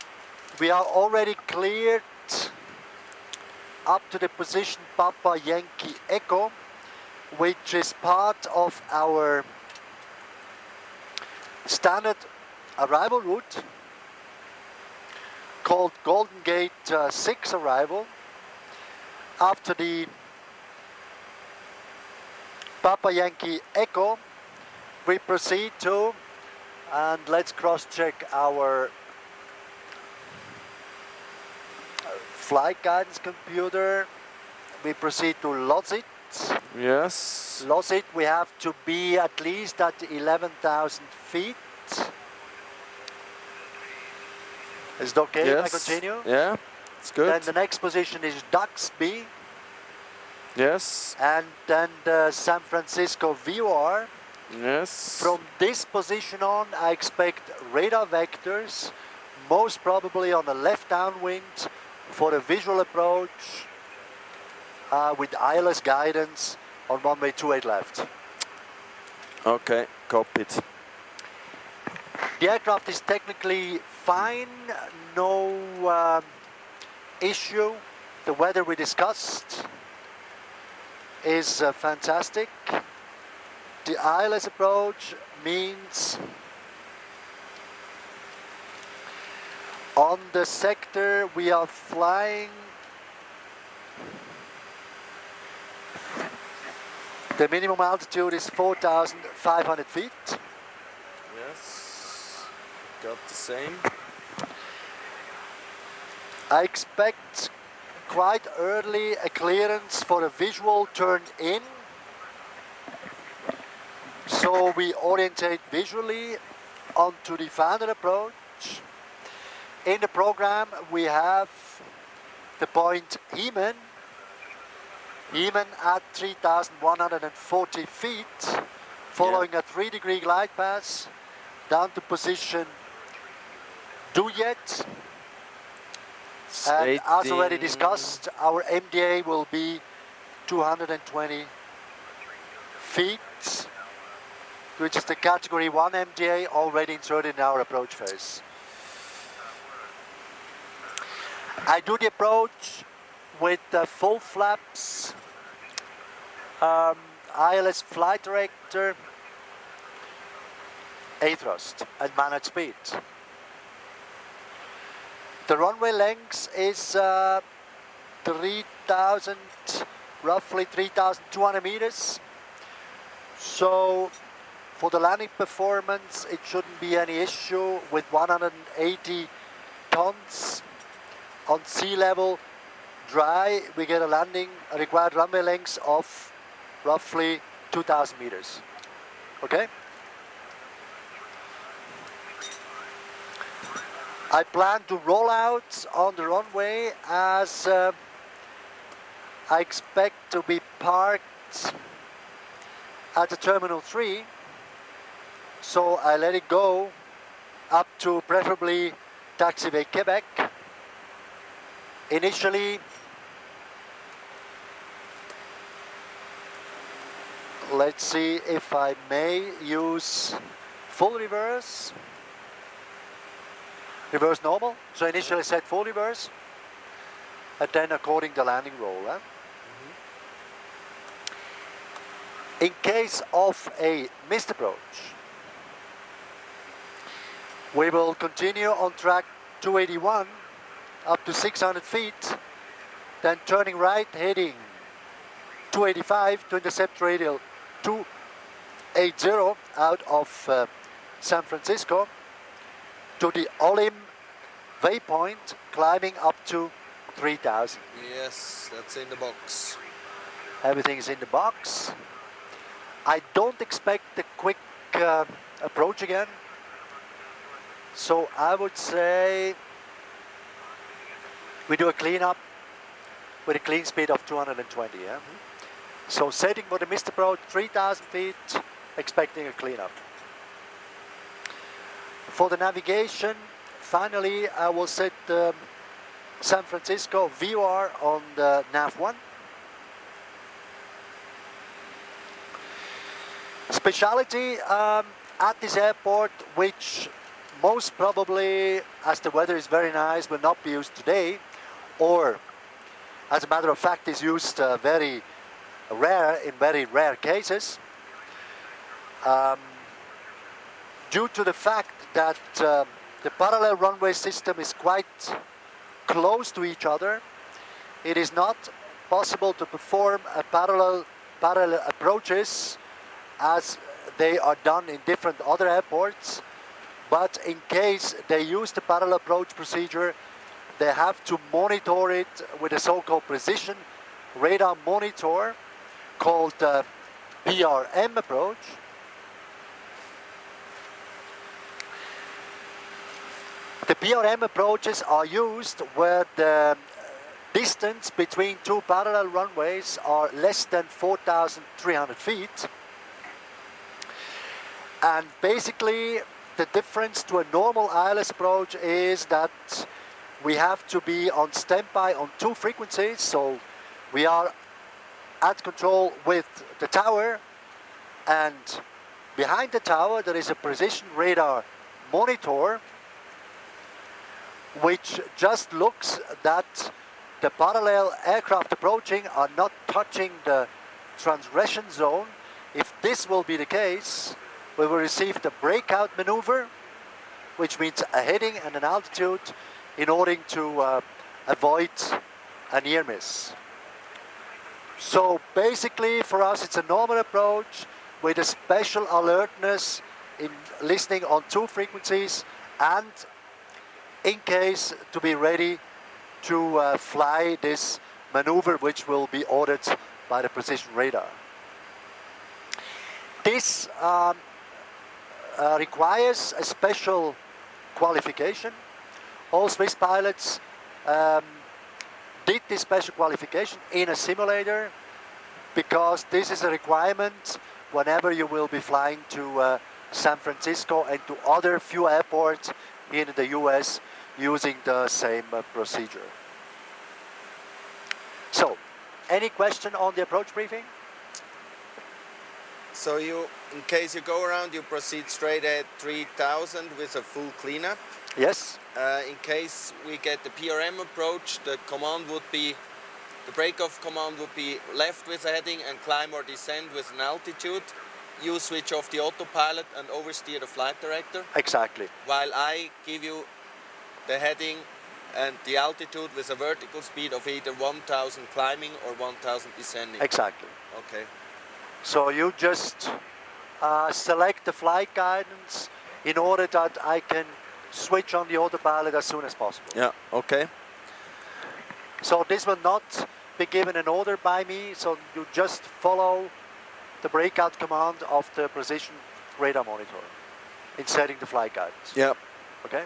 we are already cleared up to the position Papa Yankee Echo, which is part of our standard arrival route called Golden Gate 6 arrival. After the Papa Yankee Echo, we proceed to, and let's cross-check our flight guidance computer. We proceed to Losit. Yes. Losit, we have to be at least at 11,000 feet. Is it okay if I continue? Yeah, it's good. Then the next position is Duxby. Yes. And then the San Francisco VOR. Yes. From this position on, I expect radar vectors, most probably on the left downwind, for a visual approach with ILS guidance on runway 28 left. Okay, copied. The aircraft is technically fine, no issue. The weather we discussed is fantastic. The ILS approach means on the sector we are flying the minimum altitude is 4,500 feet. Yes, got the same. I expect quite early a clearance for a visual turn in. So we orientate visually onto the final approach. In the program we have the point Heman at 3,140 feet, following a 3-degree glide path down to position Duyet. And as already discussed, our MDA will be 220 feet, which is the category 1 MDA already inserted in our approach phase. I do the approach with full flaps, ILS flight director, A-thrust and managed speed. The runway length is roughly 3,200 meters. So for the landing performance, it shouldn't be any issue with 180 tons on sea level. Dry, we get a required runway length of roughly 2,000 meters. Okay? I plan to roll out on the runway as I expect to be parked at the Terminal 3. So I let it go up to preferably Taxiway Quebec. initially, let's see if I may use full reverse, reverse normal. So initially set full reverse, and then according the landing roll. In case of a missed approach, we will continue on track 281 up to 600 feet, then turning right, heading 285 to intercept radial 280 out of San Francisco to the Olim waypoint, climbing up to 3000. Yes, that's in the box. Everything is in the box. I don't expect a quick approach again. So I would say we do a cleanup with a clean speed of 220. Yeah? So setting for the missed approach 3000 feet, expecting a cleanup. For the navigation, finally I will set San Francisco VOR on the nav1. Speciality at this airport, which most probably, as the weather is very nice, will not be used today, or as a matter of fact is used very rare, in very rare cases, due to the fact that the parallel runway system is quite close to each other. It is not possible to perform a parallel approaches as they are done in different other airports, but in case they use the parallel approach procedure, they have to monitor it with a so-called precision radar monitor called PRM approach. The PRM approaches are used where the distance between two parallel runways are less than 4,300 feet. And basically the difference to a normal ILS approach is that we have to be on standby on two frequencies. So we are at control with the tower, and behind the tower there is a precision radar monitor which just looks that the parallel aircraft approaching are not touching the transgression zone. If this will be the case, we will receive the breakout maneuver, which means a heading and an altitude in order to avoid a near miss. So basically for us it's a normal approach with a special alertness in listening on two frequencies, and in case to be ready to fly this maneuver which will be ordered by the precision radar. This requires a special qualification. All Swiss pilots did this special qualification in a simulator, because this is a requirement whenever you will be flying to San Francisco and to other few airports in the US using the same procedure. So, any question on the approach briefing? So you, in case you go around, you proceed straight at 3000 with a full cleanup. Yes. In case we get the PRM approach, the command would be, the break-off command would be left with a heading and climb or descend with an altitude. You switch off the autopilot and oversteer the flight director. Exactly. While I give you the heading and the altitude with a vertical speed of either 1000 climbing or 1000 descending. Exactly. Okay. So you just select the flight guidance in order that I can switch on the autopilot as soon as possible. Yeah, okay. So this will not be given an order by me, so you just follow the breakout command of the precision radar monitor in setting the flight guidance. Yeah. Okay?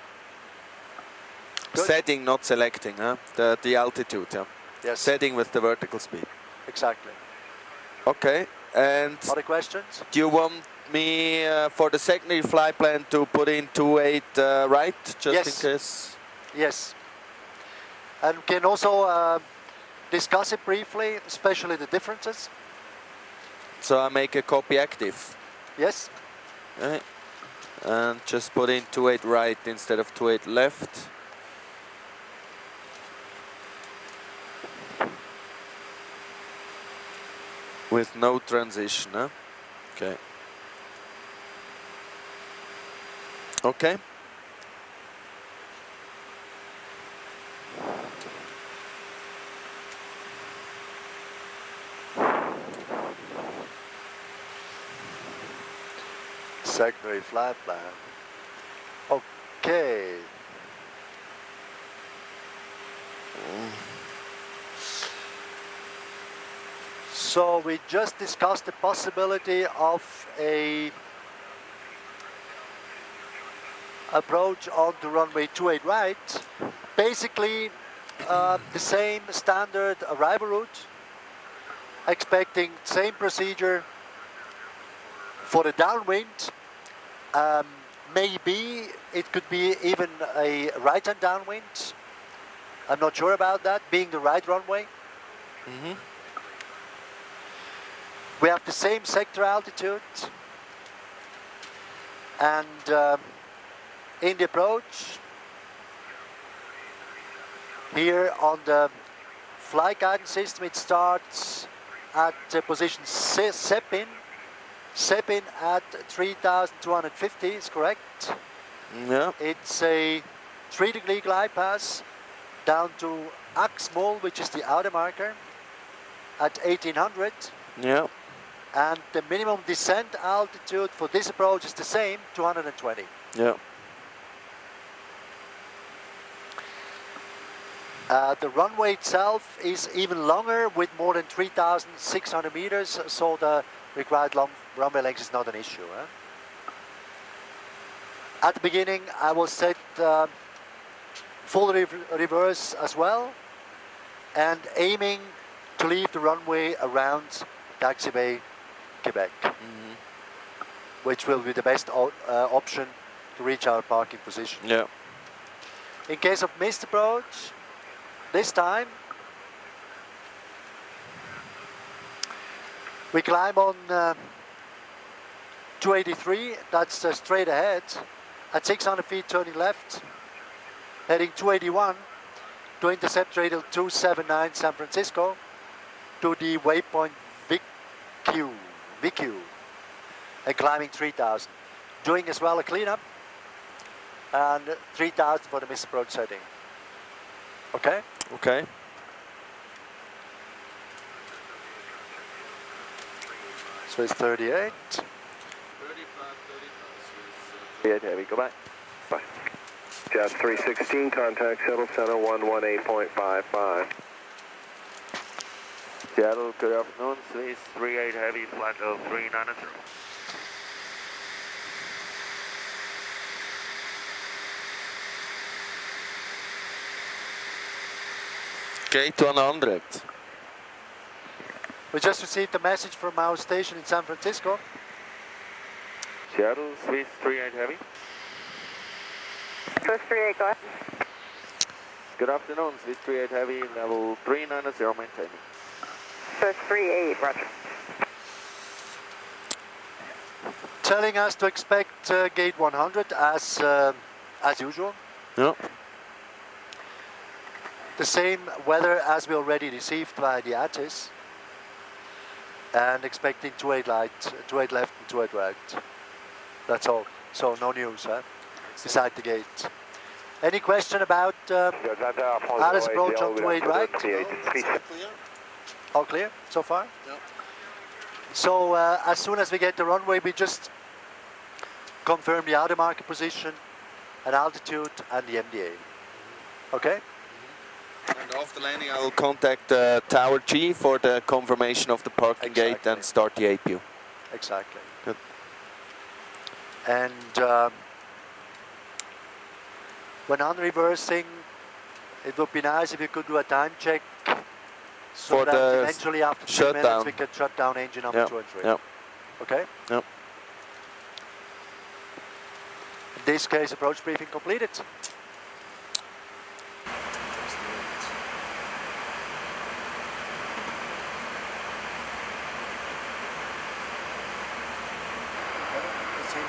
Good. Setting, not selecting, huh? The altitude, yeah. Yes. Setting with the vertical speed. Exactly. Okay, and other questions? Do you want me for the secondary flight plan to put in 28 right, just yes. in case? Yes. And we can also discuss it briefly, especially the differences. So I make a copy active. Yes. Okay. And just put in 28 right instead of 28 left. With no transition, huh? Okay. Okay. Secondary flight plan. Okay. So we just discussed the possibility of a approach on the runway 28 right. Basically the same standard arrival route, expecting same procedure for the downwind. Maybe it could be even a right-hand downwind. I'm not sure about that, being the right runway. We have the same sector altitude, and in the approach, here on the flight guidance system, it starts at position Sepin. Sepin at 3,250 is correct. Yeah. It's a 3-degree glide path down to Axmol, which is the outer marker, at 1800. Yeah. And the minimum descent altitude for this approach is the same, 220. Yeah. The runway itself is even longer with more than 3,600 meters, so the required long runway length is not an issue. At the beginning, I will set full reverse as well, and aiming to leave the runway around Taxi Bay, Quebec, which will be the best option to reach our parking position. Yeah. In case of missed approach, this time we climb on 283, that's straight ahead, at 600 feet turning left, heading 281 to intercept radial 279 San Francisco to the waypoint VQ, and climbing 3000. Doing as well a cleanup, and 3000 for the missed approach setting. Okay? Okay. Swiss 38. 38 heavy, go back. Bye. Jazz 316, contact Shuttle Center 118.55. Seattle, good afternoon, Swiss 38 heavy, flight level 390. Gate 100. We just received a message from our station in San Francisco. Seattle, Swiss 38 heavy. Swiss 38, go ahead. Good afternoon, Swiss 38 heavy, level 390, maintaining. Swiss 38, roger. Telling us to expect gate 100 as usual. Yeah. The same weather as we already received by the ATIS. And expecting 28 light, 28 left and 28 right. That's all. So no news, beside the gate. Any question about Alice approach on 28 right? All clear so far? Yeah. So as soon as we get the runway, we just confirm the outer marker position and altitude and the MDA. Okay? And after landing, I will contact Tower G for the confirmation of the parking gate and start the APU. Exactly. Good. And when unreversing, it would be nice if you could do a time check so for that the eventually after 3 minutes we can shut down engine number 2 and 3. Yep. Okay? Yep. In this case, approach briefing completed. in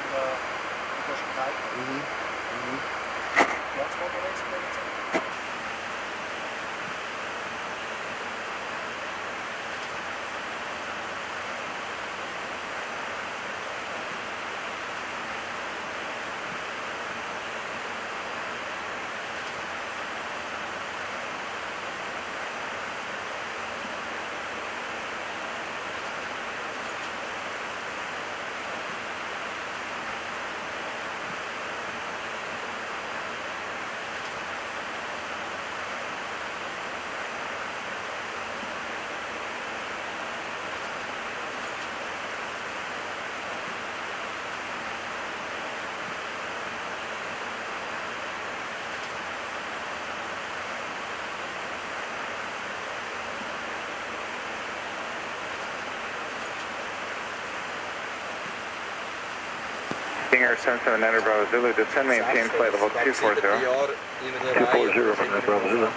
Stinger 77 Bravo Zulu, descend maintain flight level 240. 240 from Bravo Zulu. Das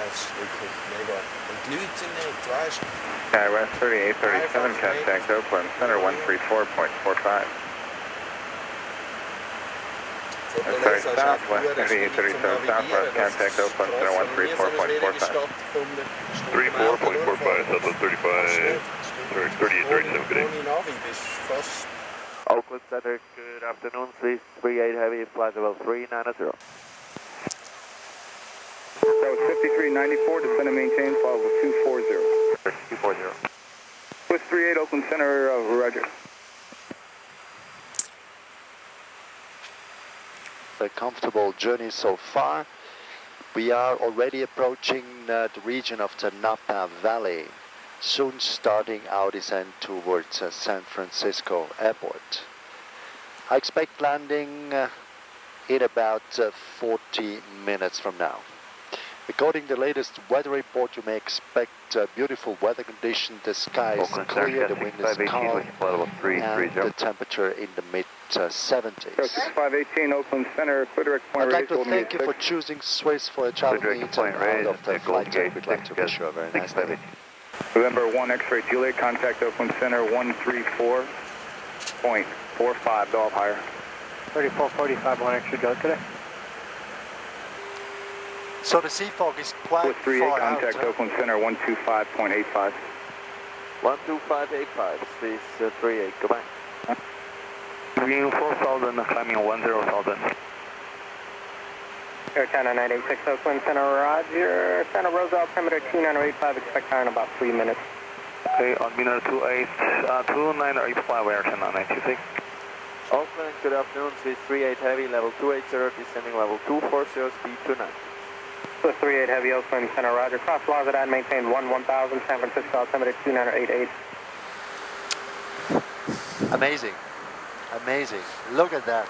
ist wirklich mega. Und die Leute sind nicht, weißt du? West 3837, contact Oakland Center 134.45. Sorry, Southwest 3837, Southwest, contact Oakland Center 134.45. 34.45, Southwest 35, sorry, 3837, good day. Oakland Center, good afternoon, Swiss 38 Heavy, flight level 390. That was 5394, descend and maintain, flight level 240. 240. Swiss 38 Oakland Center, roger. A comfortable journey so far. We are already approaching the region of the Napa Valley, soon starting our descent towards San Francisco Airport. I expect landing in about 40 minutes from now. According to the latest weather report, you may expect beautiful weather conditions. The sky is clear, the wind is calm, and the temperature in the mid-70s. 6518 Oakland Center, clear direct point. I'd like to thank you for choosing Swiss for a travel meet and out of the flight deck. We'd like to wish you a very nice day. November 1 X-ray Juliet, contact Oakland Center 134.45, go up higher. 3445, 1 extra go today. So the sea fog is quite Swiss 38, far contact out. Oakland Center 125.85. 12585, Swiss 38, goodbye. View 4000, climbing 10,000. Air China 986 Oakland Center, roger. Santa Rosa, altimeter 2985, expect higher in about 3 minutes. Okay, altimeter 2985, Air China 986. Oakland, good afternoon, Swiss 38 Heavy, level 280, descending level 240, speed 29. Swiss 38 Heavy, Oakland Center, roger. Cross Plaza, and maintain 1000, San Francisco, altimeter 2988. Amazing. Amazing. Look at that.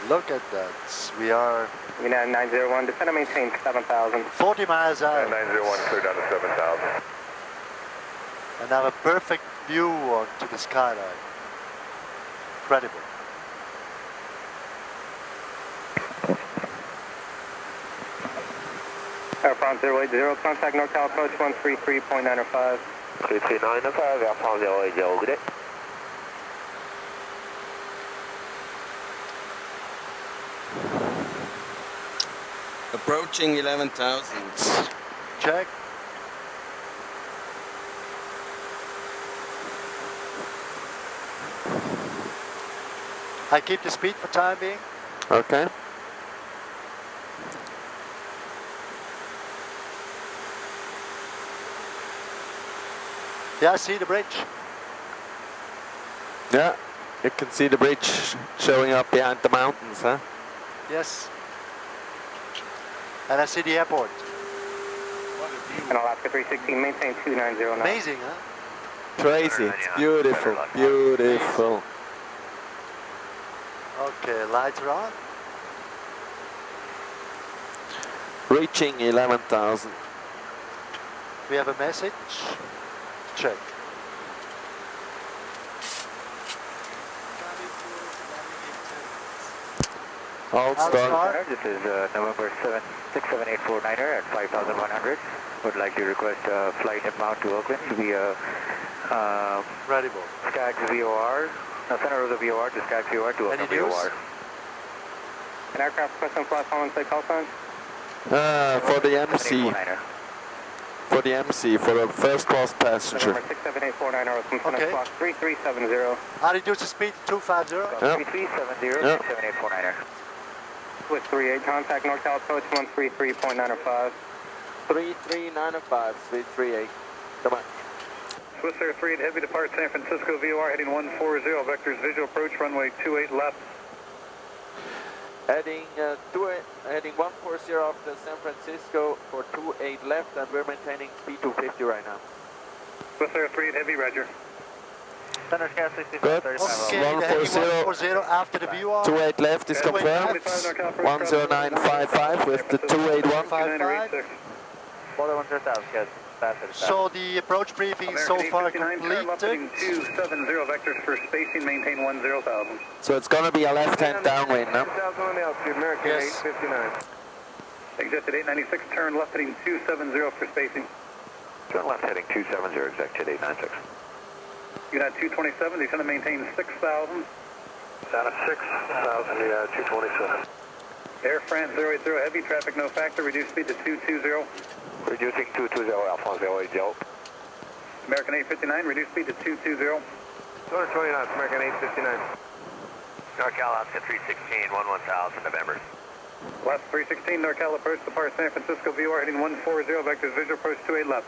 Look at that. We are... United 901, descend and maintain 7000. 40 miles out. 901, clear down to 7,000. And have a perfect view onto the skyline. Incredible. Air France 080, contact NorCal approach 133.905. 3395, Air France 080, good day. Approaching 11,000. Check. I keep the speed for time being. Okay. Yeah, I see the bridge. Yeah, you can see the bridge showing up behind the mountains, huh? Yes. And I see the airport. And Alaska 316, maintain 2909. Amazing, huh? Crazy, it's beautiful, beautiful. Okay, lights are on. Reaching 11,000. We have a message. Check. Alt start. This is November 67849er at 5,100. Would like to request a flight inbound to Oakland via Skaggs VOR, Center of the VOR to Skaggs VOR to Oakland VOR. An aircraft requesting flight following say call sign? For the MC. For the MC, for a first class passenger. November 67849er, Oakland, Okay. clock 3370. I'll reduce the speed to 250. Yeah. 3370, Yeah. 67849er. Swiss 38, contact NorCal approach 133.905. 3395, Swiss 38. Come on. Swiss Air 38 Heavy depart San Francisco VOR heading 140, vectors visual approach runway 28 left. Heading 140 off the San Francisco for 28 left, and we're maintaining speed 250 right now. Swiss Air 38 Heavy, roger. Center Sky 65, Good. 140 after the VOR. 28 left is confirmed. 10955 with the 281. 55. 4100,000, good. So the approach briefing is so far completed. 270, vectors for spacing, maintain 10,000. So it's going to be a left-hand downwind now. American 859. Exit at 896, turn left heading 270 for spacing. Turn left heading 270, executive 896. Unit 227, descend to maintain 6,000. Down at 6,000, yeah, 227. Air France 080 Heavy, traffic no factor, reduce speed to 220. Reducing 220, Alphonse 080. American 859, reduce speed to 220. 220 knots, American 859. NorCal Oscar 316, 11000, November. Last 316, NorCal approach, depart San Francisco VOR heading 140, vectors visual approach 28 left.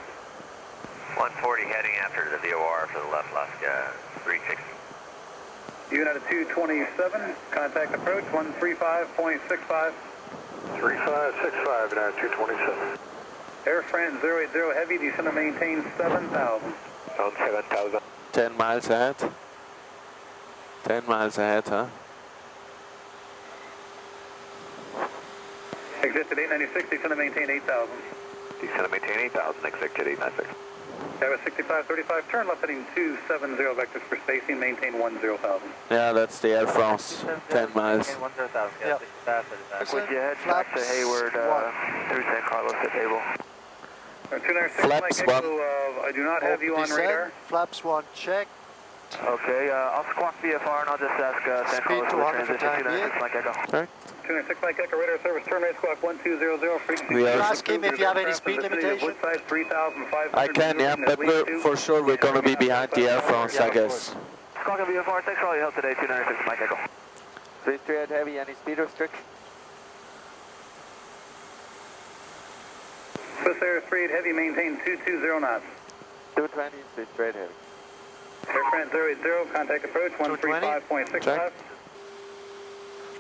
140 heading after the VOR for the left, Alaska 360. Unit at 227, contact approach 135.65. 3565, now 227. Air France 080 Heavy, descend to maintain 7,000. Zone 7,000. 10 miles ahead. 10 miles ahead, huh? Exit at 896, descend to maintain 8,000. Descend to maintain 8,000, executive 896. That was 6535, turn left heading 270, vectors for spacing, maintain 10,000. Yeah, that's the Air France. 10 miles. 10,000, Yeah. Would you head back to Hayward through San Carlos at table? 296, Flaps Mike Echo, I do not have you on radar. Flaps 1 check. Okay, I'll squawk VFR and I'll just ask San Speed Carlos for 200 for transition. time 296, Mike Echo. Right. 296 Mike Echo, radar service, turn rate squawk 1200, frequency. We are- Ask him if you have any speed limitation. Woodside 3,500. I can, yeah, but for sure we're going to be behind the Air France, I guess. Squawk VFR, thanks for all your help today, 296, Mike Echo. 338 Heavy, any speed restriction? Swiss Air 38 Heavy, maintain 220 knots. 220, 338 Heavy. Air France 080, contact approach 135.65.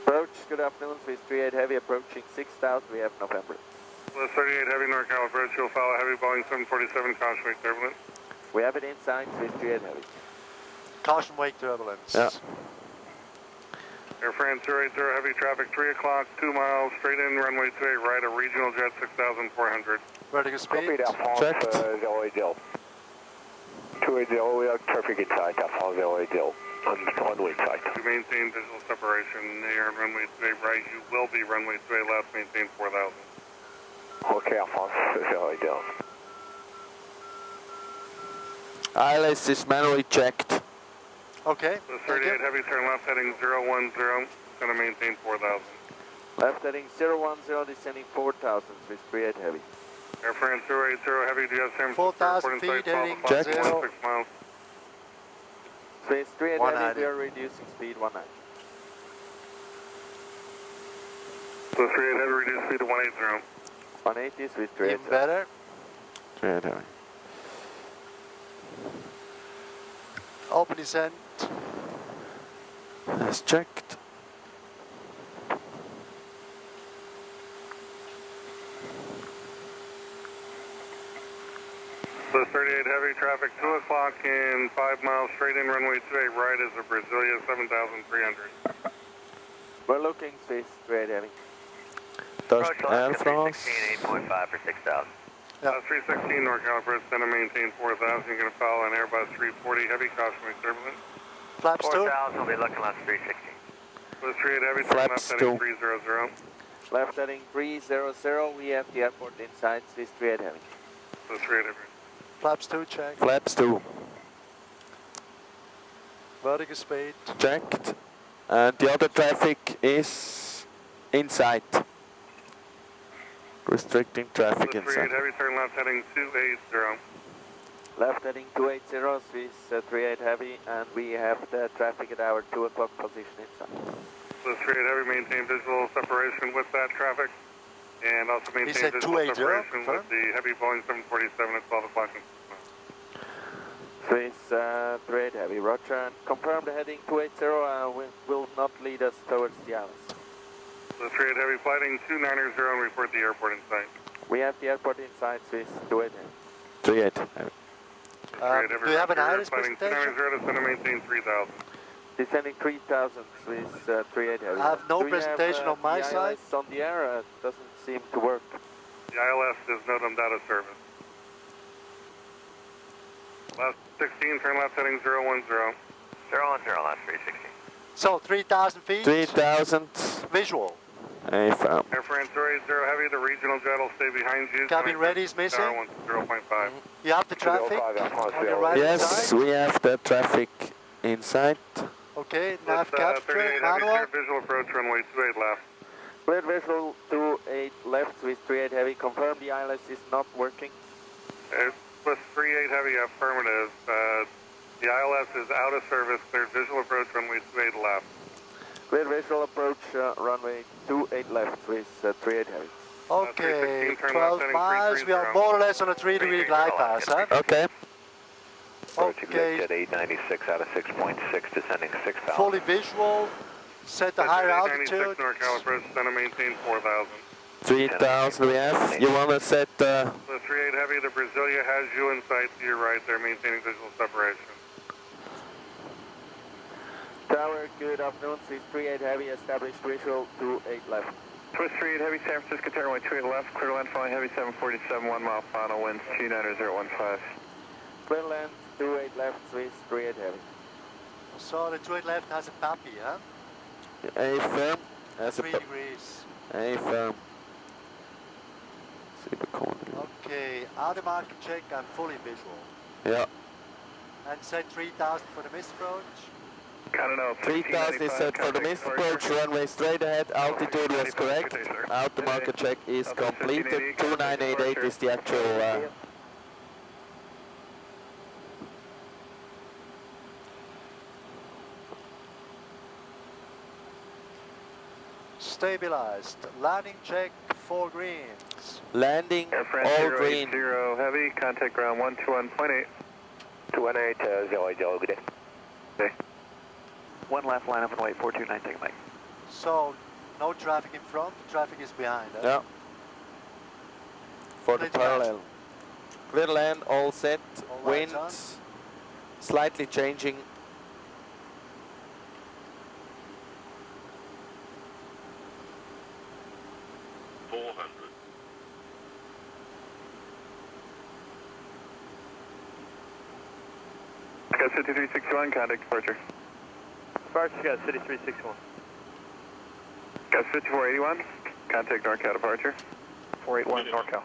Approach, good afternoon, 338 Heavy, approaching 6,000, we have November. Swiss 38 Heavy, NorCal approach, you'll follow heavy Boeing 747, caution wake turbulence. We have it inside, 338 Heavy. Caution wake turbulence. Yeah. Air France 080 Heavy, traffic 3 o'clock, 2 miles, straight in, runway 28 right, a regional jet 6,400. Vertical speed. Checked. 080. 280, we are perfect inside, Alphonse 080. On wing side. To maintain visual separation, air and runway 28 right, you will be runway 28 left, maintain 4,000. Okay, Alphonse 080. ILS is manually checked. Okay. So 38 Heavy, turn left heading 010, going to maintain 4,000. Left heading 010, descending 4,000, 338 Heavy. Air France 080 Heavy, do you have San 4,000 feet, heading Checked. 0. 6 miles. Space 3 and 190. Heavy, we are reducing speed 190. So 38 Heavy, reduce speed to 180. 180, Swiss 3 Even better. 3 Heavy. Open descent. That's checked. So 38 Heavy, traffic 2 o'clock in 5 miles, straight in, runway 28 right is a Brasilia 7,300. We're looking Swiss 3 Heavy. Touch Air France. 8.5 for 6,000. 316 NorCal approach, then to maintain 4,000. You're going to follow an Airbus 340 Heavy, caution wake turbulence. Flaps 2. 4,000 will be looking left 316. Flaps 2. Left heading 300, we have the airport inside, Swiss 38 Heavy. Flaps 2 check. Flaps 2. Vertical speed. Checked. And the other traffic is inside. Restricting traffic inside. Heavy, turn left heading 280. Left heading 280, Swiss 38 Heavy, and we have the traffic at our 2 o'clock position inside. Swiss 38 Heavy, maintain visual separation with that traffic, and also maintain visual separation with the heavy Boeing 747 at 12 o'clock. Swiss 38 Heavy, roger, and confirm the heading 280 will not lead us towards the Alice. Swiss 38 Heavy, flighting 290 and report the airport in sight. We have the airport inside, Swiss 28 Heavy. 38 Heavy. Do you have an IRIS presentation? Flighting 290, descend and maintain 3000. Descending 3000, Swiss 38 Heavy. I have no presentation on my side. ILS on the air doesn't seem to work. The ILS is not on data service. Last 16, turn left heading 010. 010, last 316. So 3,000 feet? 3,000. Visual. Affirm. Air France 080 Heavy, the regional jet will stay behind you. Cabin ready is missing? 0.5. You have the traffic on your right Yes, side? we have the traffic inside. Okay, nav capture, 38 manual. Heavy, visual approach runway 28 left. Cleared visual 28 left, Swiss 38 Heavy. Confirm the ILS is not working. Swiss 38 Heavy, affirmative. The ILS is out of service. Cleared visual approach runway 28 left. Cleared visual approach runway 28 left, Swiss 38 Heavy. Okay, 12 miles. We are more or less on a 3-degree glide path, huh? Okay. Okay. At 896 out of 6.6, descending 6,000. Fully visual. Set the higher altitude. NorCal approach, descend and maintain 4,000. 3,000 we have. You want to set The 38 Heavy, the Brasilia has you in sight to your right. They're maintaining visual separation. Tower, good afternoon. Swiss 38 Heavy, established visual 28 left. Swiss 38 Heavy, San Francisco, turn runway 28 left. Clear land flying heavy 747, 1 mile final, winds 29015. Clear land 28 left, Swiss 38 Heavy. So the 28 left has a PAPI, huh? Affirm. 3 degrees. Affirm. Okay, auto market check and fully visual. Yeah. And set 3,000 for the missed approach. 3,000 is set for the missed approach, runway straight ahead, altitude was correct. Auto market check is completed, 2988 is the actual... Stabilized. Landing check, 4 greens. Landing, all green. 0 Heavy, contact ground 121.8. 218, 080, good day. Okay. One left, line up and wait, 429, take a mic. So, no traffic in front, traffic is behind, huh? Yeah. For the parallel. Clear land, all set, wind, slightly changing. Got 5361, contact departure. Departure, got City 361. Got 5481, contact NorCal departure. 481 NorCal.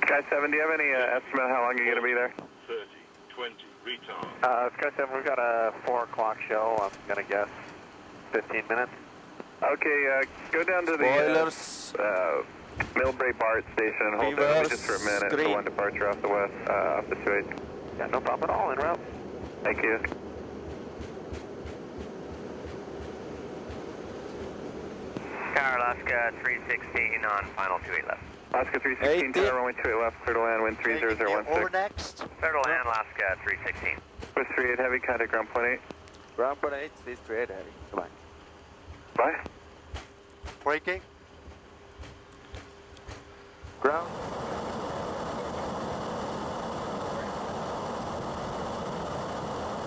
Sky 7, do you have any estimate how long you're going to be there? 30, 20, retard. Sky 7, we've got a 4 o'clock show, I'm going to guess 15 minutes. Okay, go down to the Millbrae BART station and hold there just for a minute for one departure off the west, off the 28. Yeah, no problem at all, en route. Thank you. Tower, Alaska 316 on final 28 left. Alaska 316, tower runway 28 left, clear to land, wind 3016. Over next. Clear to land, Alaska 316. Swiss 38 Heavy, contact ground point 8. Ground point 8, Swiss 38 Heavy. Goodbye. Bye. Braking. Ground.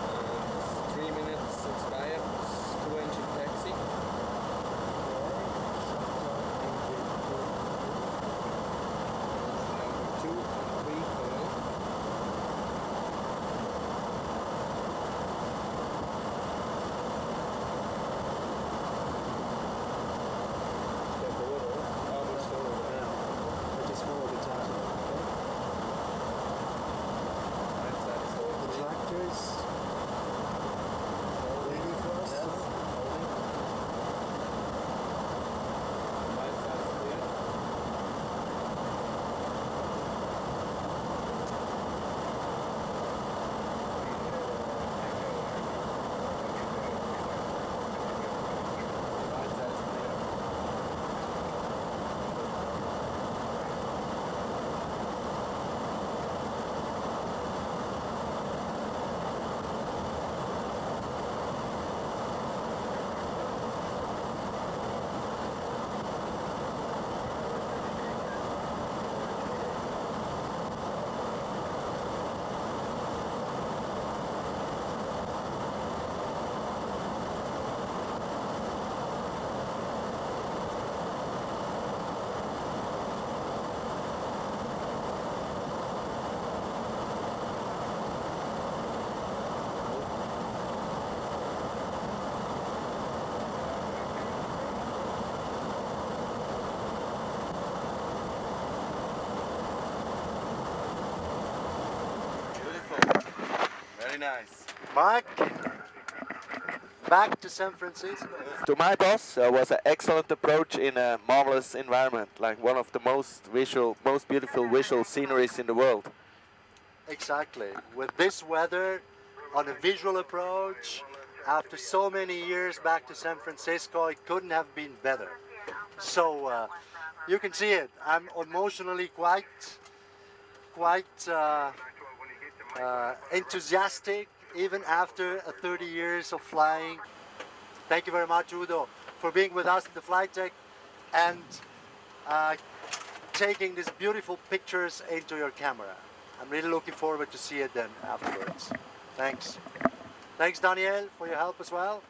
And 3 minutes expired. 2-engine taxi. Very nice. Mark, back to San Francisco. To my boss, was an excellent approach in a marvelous environment, like one of the most beautiful visual sceneries in the world. Exactly. With this weather, on a visual approach, after so many years back to San Francisco, it couldn't have been better. So you can see it. I'm emotionally quite enthusiastic, even after 30 years of flying. Thank you very much, Udo, for being with us in the flight deck and taking these beautiful pictures into your camera. I'm really looking forward to see it then afterwards. Thanks. Thanks, Daniel, for your help as well.